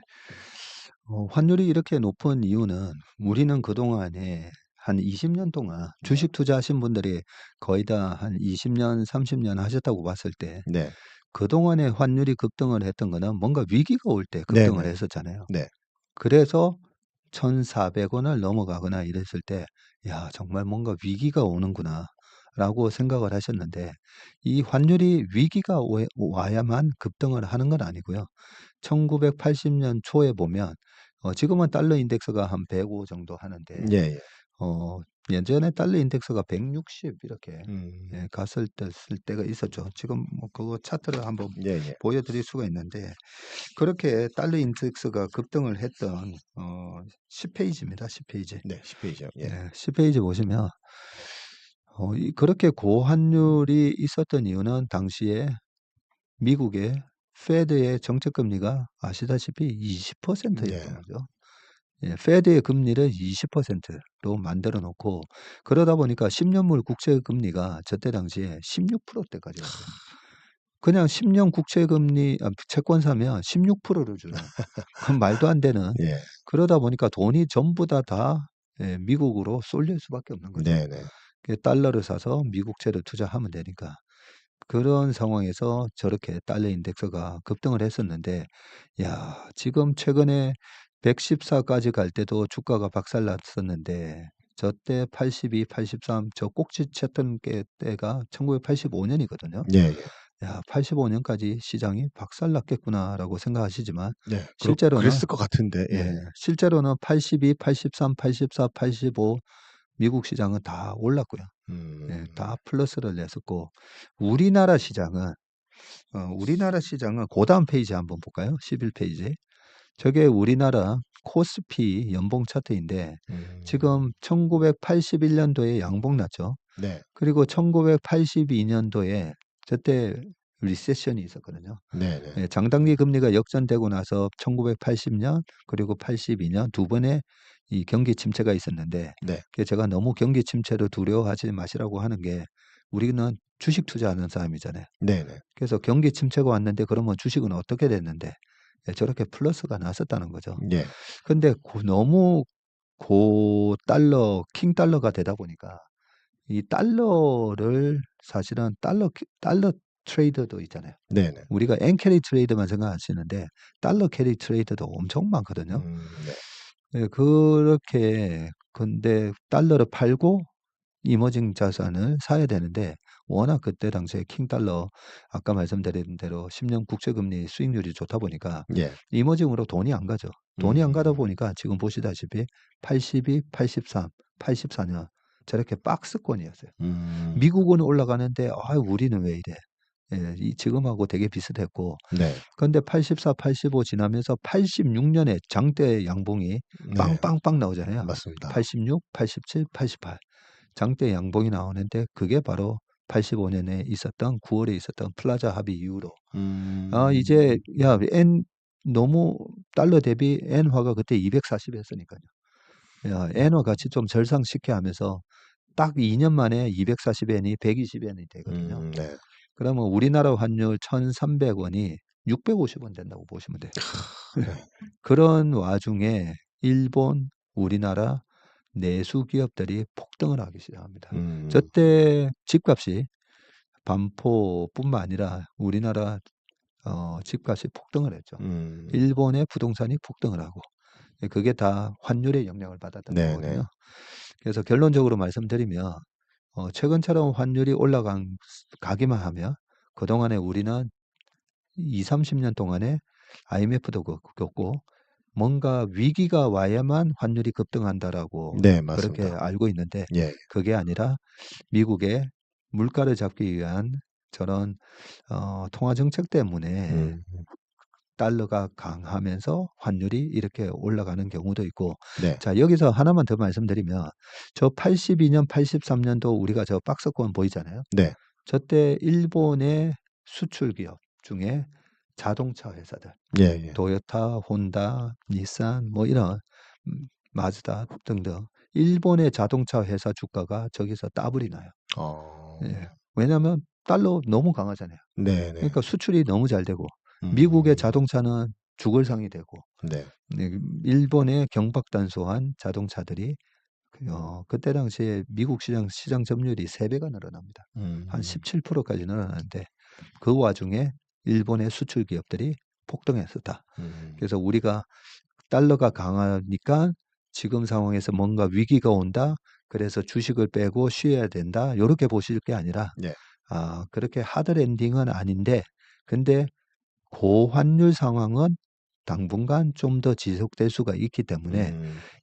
B: 환율이 이렇게 높은 이유는 우리는 그동안에 한 20년 동안
A: 네.
B: 주식 투자하신 분들이 거의 다 한 20년, 30년 하셨다고 봤을 때
A: 네.
B: 그동안에 환율이 급등을 했던 거는 뭔가 위기가 올 때 급등을
A: 네네.
B: 했었잖아요.
A: 네.
B: 그래서 1,400원을 넘어가거나 이랬을 때 '야 정말 뭔가 위기가 오는구나.'라고 생각을 하셨는데 이 환율이 위기가 와야만 급등을 하는 건 아니고요. 1980년 초에 보면 지금은 달러 인덱스가 한 105 정도 하는데
A: 예예.
B: 어 예전에 달러 인덱스가 160 이렇게
A: 음.
B: 갔을 때가 있었죠. 지금 뭐 그거 차트를 한번
A: 예예.
B: 보여 드릴 수가 있는데 그렇게 달러 인덱스가 급등을 했던 10 페이지입니다. 10 페이지.
A: 네. 10 페이지요. 예.
B: 네. 10 페이지 보시면 그렇게 고환율이 있었던 이유는 당시에 미국의 페드의 정책 금리가 아시다시피 20% 였던
A: 네.
B: 거죠. 예, 페드의 금리를 20%로 만들어 놓고 그러다 보니까 10년물 국채 금리가 저때 당시에 16%대까지 갔어요. 그냥 10년 국채 금리 채권 사면 16%를 주는 그건 말도 안 되는
A: 예.
B: 그러다 보니까 돈이 전부 다 예, 미국으로 쏠릴 수밖에 없는 거죠.
A: 네네.
B: 달러를 사서 미국채를 투자하면 되니까. 그런 상황에서 저렇게 달러 인덱스가 급등을 했었는데 야 지금 최근에 114까지 갈 때도 주가가 박살났었는데 저때 82, 83 저 꼭지쳤던 때가 1985 년이거든요.
A: 예예.
B: 야 85 년까지 시장이 박살났겠구나라고 생각하시지만
A: 네.
B: 실제로는
A: 그랬을 것 같은데 예.
B: 실제로는 82, 83, 84, 85 미국 시장은 다 올랐고요. 예, 다 플러스를 냈었고 우리나라 시장은 그다음 페이지 한번 볼까요? 11 페이지. 저게 우리나라 코스피 연봉 차트인데 지금 1981 년도에 양봉 났죠.
A: 네.
B: 그리고 1982 년도에 저때 리세션이 있었거든요.
A: 네네.
B: 예, 장단기 금리가 역전되고 나서 1980년 그리고 82년 두 번의 이 경기 침체가 있었는데
A: 네.
B: 제가 너무 경기 침체를 두려워하지 마시라고 하는 게 우리는 주식 투자하는 사람이잖아요.
A: 네네.
B: 그래서 경기 침체가 왔는데 그러면 주식은 어떻게 됐는데 예, 저렇게 플러스가 났었다는 거죠.
A: 예.
B: 근데 너무 고달러 킹 달러가 되다 보니까 이 달러를 사실은 달러 트레이더도 있잖아요.
A: 네네.
B: 우리가 엔 캐리 트레이드만 생각하시는데 달러 캐리 트레이드도 엄청 많거든요.
A: 네.
B: 예, 그렇게 근데 달러를 팔고 이머징 자산을 사야 되는데 워낙 그때 당시에 킹 달러 아까 말씀드린 대로 10년 국채 금리 수익률이 좋다 보니까
A: 예.
B: 이머징으로 돈이 안 가죠. 돈이 안 가다
A: 음.
B: 보니까 지금 보시다시피 82, 83, 84년 저렇게 박스권이었어요.
A: 음.
B: 미국은 올라가는데 우리는 왜 이래? 예, 지금하고 되게 비슷했고
A: 네.
B: 근데 84, 85 지나면서 86 년에 장대 양봉이
A: 네.
B: 빵빵빵 나오잖아요.
A: 맞습니다.
B: 86, 87, 88 장대 양봉이 나오는데 그게 바로 85년에 있었던 9월에 있었던 플라자 합의 이후로
A: 음.
B: 이제 너무 달러 대비 엔화가 그때 240이었으니까요. 야, 엔화 가치 좀 절상시켜 하면서 딱 2년 만에 240엔이 120엔이 되거든요.
A: 네.
B: 그러면 우리나라 환율 1,300원이 650원 된다고 보시면 돼요.
A: 네.
B: 그런 와중에 일본, 우리나라 내수 기업들이 폭등을 하기 시작합니다. 저때 집값이 반포뿐만 아니라 우리나라 집값이 폭등을 했죠. 일본의 부동산이 폭등을 하고 그게 다 환율의 영향을 받았던
A: 네네.
B: 거거든요. 그래서 결론적으로 말씀드리면 최근처럼 환율이 가기만 하면 그동안에 우리는 2, 30년 동안에 IMF도 겪고 뭔가 위기가 와야만 환율이 급등한다라고
A: 네,
B: 그렇게
A: 맞습니다.
B: 알고 있는데
A: 예.
B: 그게 아니라 미국의 물가를 잡기 위한 저런 통화 정책 때문에 달러가 강하면서 환율이 이렇게 올라가는 경우도 있고
A: 네.
B: 자 여기서 하나만 더 말씀드리면 저 82년 83년도 우리가 저 박스권 보이잖아요.
A: 네.
B: 저때 일본의 수출 기업 중에 자동차 회사들
A: 예.
B: 토요타, 혼다, 닛산 뭐 이런 마즈다 등등 일본의 자동차 회사 주가가 저기서 따블이 나요. 예. 왜냐하면 달러 너무 강하잖아요.
A: 네네.
B: 그러니까 수출이 너무 잘 되고 미국의 자동차는 죽을 상이 되고
A: 네.
B: 일본의 경박단소한 자동차들이 그때 당시에 미국 시장 점유율이 3배가 늘어납니다. 한 17%까지 늘어나는데 그 와중에 일본의 수출 기업들이 폭등했었다. 그래서 우리가 달러가 강하니까 지금 상황에서 뭔가 위기가 온다. 그래서 주식을 빼고 쉬어야 된다. 이렇게 보실 게 아니라
A: 네.
B: 그렇게 하드 랜딩은 아닌데 근데 고환율 상황은 당분간 좀 더 지속될 수가 있기 때문에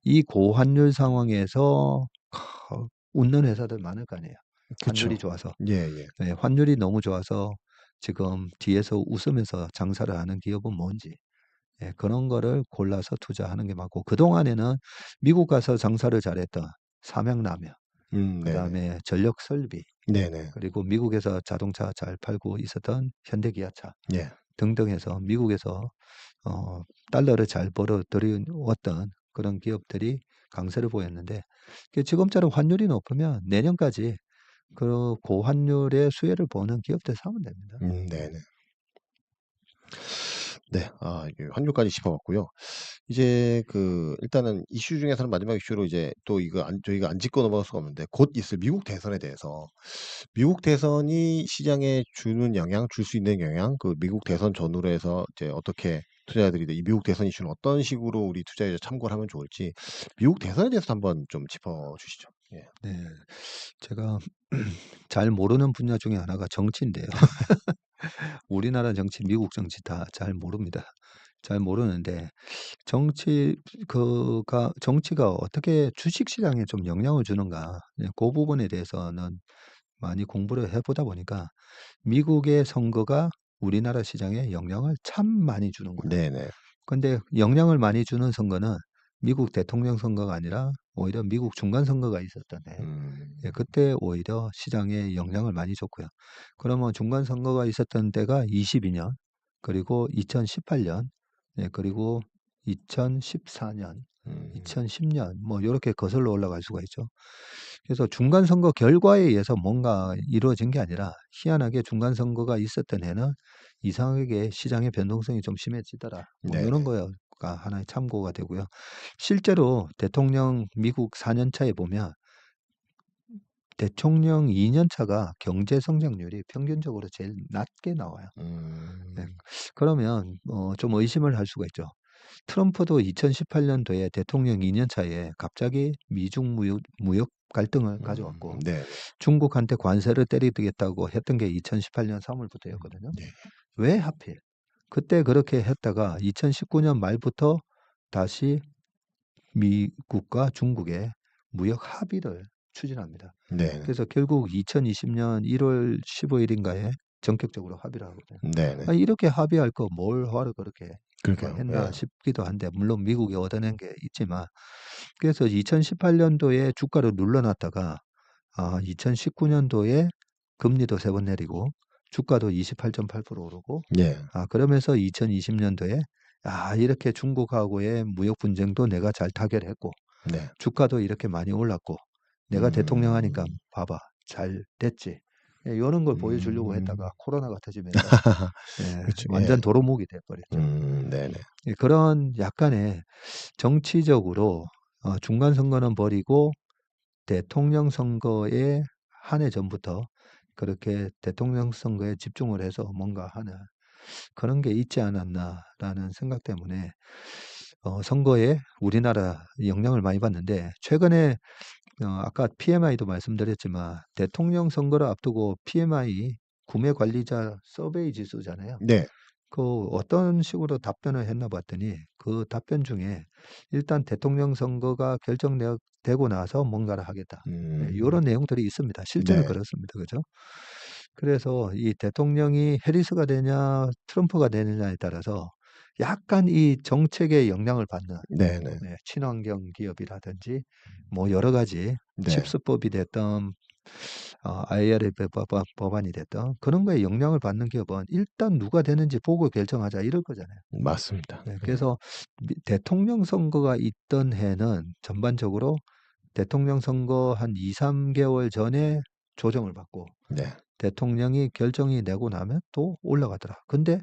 B: 이 고환율 상황에서 웃는 회사들 많을 거 아니에요. 환율이
A: 그쵸.
B: 좋아서.
A: 예예.
B: 네, 환율이 너무 좋아서 지금 뒤에서 웃으면서 장사를 하는 기업은 뭔지 예, 그런 거를 골라서 투자하는 게 맞고 그동안에는 미국 가서 장사를 잘했던 삼양라면,
A: 네네.
B: 그다음에 전력설비,
A: 네네.
B: 그리고 미국에서 자동차 잘 팔고 있었던 현대기아차
A: 예.
B: 등등 해서 미국에서 달러를 잘 벌어들여왔던 그런 기업들이 강세를 보였는데 지금처럼 환율이 높으면 내년까지 그 고환율의 수혜를 보는 기업들 사면 됩니다.
A: 네네. 네. 이게 환율까지 짚어봤고요. 이제 일단은 이슈 중에서는 마지막 이슈로 이제 또 저희가 안 짚고 넘어갈 수가 없는데 곧 있을 미국 대선에 대해서 미국 대선이 시장에 줄 수 있는 영향, 미국 대선 전후로 해서 이제 어떻게 투자자들이 이 미국 대선 이슈는 어떤 식으로 우리 투자자 참고를 하면 좋을지 미국 대선에 대해서 한번 좀 짚어주시죠. 예.
B: 네. 제가 잘 모르는 분야 중에 하나가 정치인데요. 우리나라 정치, 미국 정치 다 잘 모릅니다. 잘 모르는데 정치가 어떻게 주식 시장에 좀 영향을 주는가 그 부분에 대해서는 많이 공부를 해보다 보니까 미국의 선거가 우리나라 시장에 영향을 참 많이 주는구나.
A: 네네.
B: 근데 영향을 많이 주는 선거는 미국 대통령 선거가 아니라 오히려 미국 중간 선거가 있었던데 예, 그때 오히려 시장에 영향을 많이 줬고요. 그러면 중간 선거가 있었던 때가 22년, 그리고 2018년, 예, 그리고 2014년, 2010년 뭐 이렇게 거슬러 올라갈 수가 있죠. 그래서 중간 선거 결과에 의해서 뭔가 이루어진 게 아니라 희한하게 중간 선거가 있었던 해는 이상하게 시장의 변동성이 좀 심해지더라. 뭐
A: 네네.
B: 이런 거가 하나의 참고가 되고요. 실제로 대통령 미국 4년 차에 보면 대통령 2년 차가 경제 성장률이 평균적으로 제일 낮게 나와요. 네. 그러면 좀 의심을 할 수가 있죠. 트럼프도 2018년도에 대통령 2년 차에 갑자기 미중 무역 갈등을 가져왔고
A: 네.
B: 중국한테 관세를 때리겠다고 했던 게 2018년 3월부터였거든요.
A: 네.
B: 왜 하필? 그때 그렇게 했다가 2019년 말부터 다시 미국과 중국의 무역 합의를 추진합니다.
A: 네네.
B: 그래서 결국 2020년 1월 15일인가에 전격적으로 합의를 하거든요.
A: 네네.
B: 이렇게 합의할 거 뭘 하러 그렇게
A: 그러니까요.
B: 했나
A: 예.
B: 싶기도 한데 물론 미국이 얻어낸 게 있지만 그래서 2018년도에 주가를 눌러놨다가 2019년도에 금리도 3번 내리고 주가도 28.8% 오르고
A: 예.
B: 그러면서 2020년도에 이렇게 중국하고의 무역 분쟁도 내가 잘 타결했고
A: 네.
B: 주가도 이렇게 많이 올랐고 내가 대통령 하니까
A: 음.
B: 봐봐 잘 됐지. 요런 걸 보여주려고 했다가
A: 음.
B: 코로나가 터지면서
A: 그렇죠. 예.
B: 완전 도루묵이 돼 버렸죠.
A: 네네.
B: 그런 약간의 정치적으로 중간 선거는 버리고 대통령 선거에 한 해 전부터 그렇게 대통령 선거에 집중을 해서 뭔가 하는 그런 게 있지 않았나라는 생각 때문에 선거에 우리나라 영향을 많이 받는데 최근에 아까 PMI도 말씀드렸지만 대통령 선거를 앞두고 PMI 구매 관리자 서베이 지수잖아요.
A: 네.
B: 그 어떤 식으로 답변을 했나 봤더니 그 답변 중에 일단 대통령 선거가 결정되고 나서 뭔가를 하겠다.
A: 음.
B: 요런 내용들이 있습니다. 실제로
A: 네.
B: 그렇습니다. 그죠? 그래서 이 대통령이 해리스가 되냐 트럼프가 되느냐에 따라서 약간 이 정책에 영향을 받는
A: 네네.
B: 친환경 기업이라든지 뭐 여러 가지
A: 네.
B: 칩스법이 됐던 IRA 법안이 됐던 그런 거에 영향을 받는 기업은 일단 누가 되는지 보고 결정하자 이럴 거잖아요.
A: 맞습니다. 예.
B: 그래서 대통령 선거가 있던 해는 전반적으로 대통령 선거 한 2-3개월 전에 조정을 받고
A: 네.
B: 대통령이 결정이 내고 나면 또 올라가더라. 근데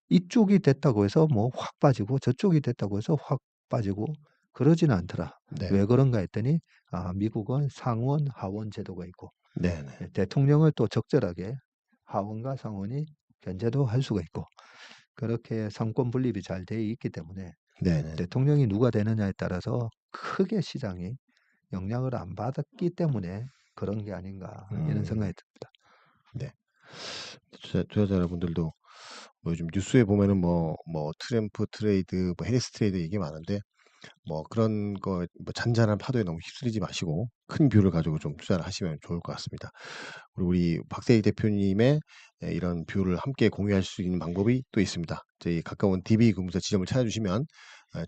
B: 이쪽이 됐다고 해서 뭐 확 빠지고 저쪽이 됐다고 해서 확 빠지고 그러지는 않더라.
A: 네.
B: 왜 그런가 했더니 미국은 상원, 하원 제도가 있고
A: 네네.
B: 대통령을 또 적절하게 하원과 상원이 견제도 할 수가 있고 그렇게 상권 분립이 잘 돼 있기 때문에
A: 네네.
B: 대통령이 누가 되느냐에 따라서 크게 시장이 영향을 안 받았기 때문에 그런 게 아닌가 이런
A: 음.
B: 생각이 듭니다.
A: 네. 투자자 여러분들도 뭐 요즘 뉴스에 보면은 트램프 트레이드, 해리스 트레이드 얘기 많은데 그런 거 잔잔한 파도에 너무 휩쓸리지 마시고 큰 뷰를 가지고 좀 투자를 하시면 좋을 것 같습니다. 그리고 우리 박세희 대표님의 이런 뷰를 함께 공유할 수 있는 방법이 또 있습니다. 저희 가까운 DB금융사 지점을 찾아주시면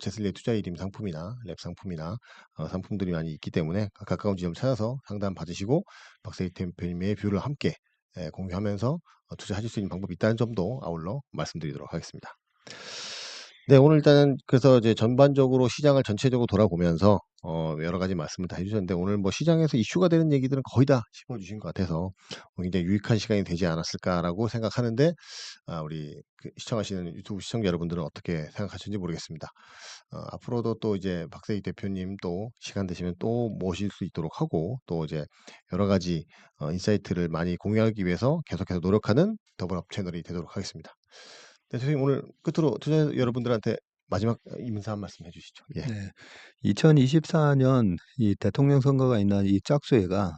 A: 제슬리의 투자이림 상품이나 랩 상품이나 상품들이 많이 있기 때문에 가까운 지점 찾아서 상담 받으시고 박세희 대표님의 뷰를 함께 공유하면서 투자하실 수 있는 방법이 있다는 점도 아울러 말씀드리도록 하겠습니다. 네, 오늘 일단은 그래서 이제 전반적으로 시장을 전체적으로 돌아보면서 여러 가지 말씀을 다 해주셨는데 오늘 시장에서 이슈가 되는 얘기들은 거의 다 짚어주신 것 같아서 굉장히 유익한 시간이 되지 않았을까라고 생각하는데 우리 시청하시는 유튜브 시청자 여러분들은 어떻게 생각하시는지 모르겠습니다. 앞으로도 또 이제 박세희 대표님 또 시간 되시면 또 모실 수 있도록 하고 또 이제 여러 가지 인사이트를 많이 공유하기 위해서 계속해서 노력하는 더블업 채널이 되도록 하겠습니다. 네, 선생님 오늘 끝으로 투자 여러분들한테 마지막 인사 한 말씀 해주시죠. 예.
B: 네. 2024년 이 대통령 선거가 있는 이 짝수해가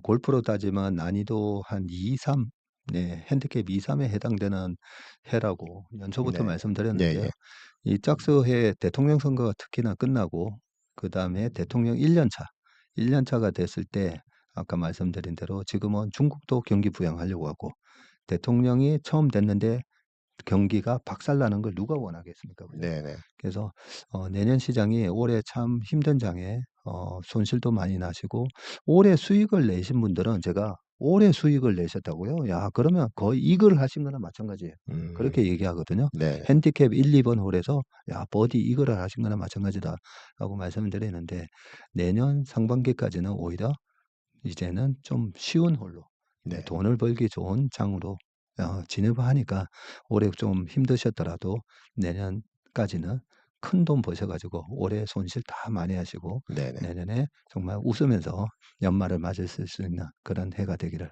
B: 골프로 따지면 난이도 한 2-3, 핸디캡 2-3에 해당되는 해라고 연초부터
A: 네.
B: 말씀드렸는데요.
A: 예.
B: 이 짝수해 대통령 선거가 특히나 끝나고 그다음에 대통령 1년 차, 1년 차가 됐을 때 아까 말씀드린 대로 지금은 중국도 경기 부양하려고 하고 대통령이 처음 됐는데 경기가 박살나는 걸 누가 원하겠습니까? 그죠?
A: 네네.
B: 그래서 내년 시장이 올해 참 힘든 장에 손실도 많이 나시고 올해 수익을 내신 분들은 제가 올해 수익을 내셨다고요? 야, 그러면 거의 이글 하신 거나 마찬가지예요. 그렇게
A: 음.
B: 얘기하거든요.
A: 네네.
B: 핸디캡 1-2번 홀에서 야, 버디 이글을 하신 거나 마찬가지다라고 말씀을 드리는데 내년 상반기까지는 오히려 이제는 좀 쉬운 홀로
A: 네.
B: 돈을 벌기 좋은 장으로 진입을 하니까 올해 좀 힘드셨더라도 내년까지는 큰 돈 버셔 가지고 올해 손실 다 만회하시고
A: 네네.
B: 내년에 정말 웃으면서 연말을 맞을 수 있는 그런 해가 되기를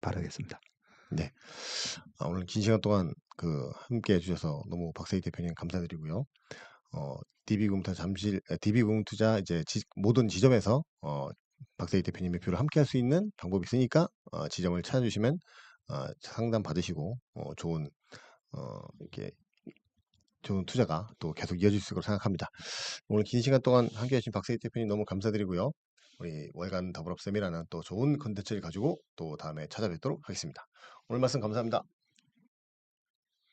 B: 바라겠습니다.
A: 네. 오늘 긴 시간 동안 함께 해주셔서 너무 박세희 대표님 감사드리고요. DB금융투자 이제 모든 지점에서 박세희 대표님의 표를 함께 할 수 있는 방법이 있으니까 지점을 찾아주시면 상담 받으시고 이렇게 좋은 투자가 또 계속 이어질 수 있을 거라고 생각합니다. 오늘 긴 시간 동안 함께 해주신 박세희 대표님 너무 감사드리고요. 우리 월간 더블업쌤이라는 또 좋은 컨텐츠를 가지고 또 다음에 찾아뵙도록 하겠습니다. 오늘 말씀 감사합니다.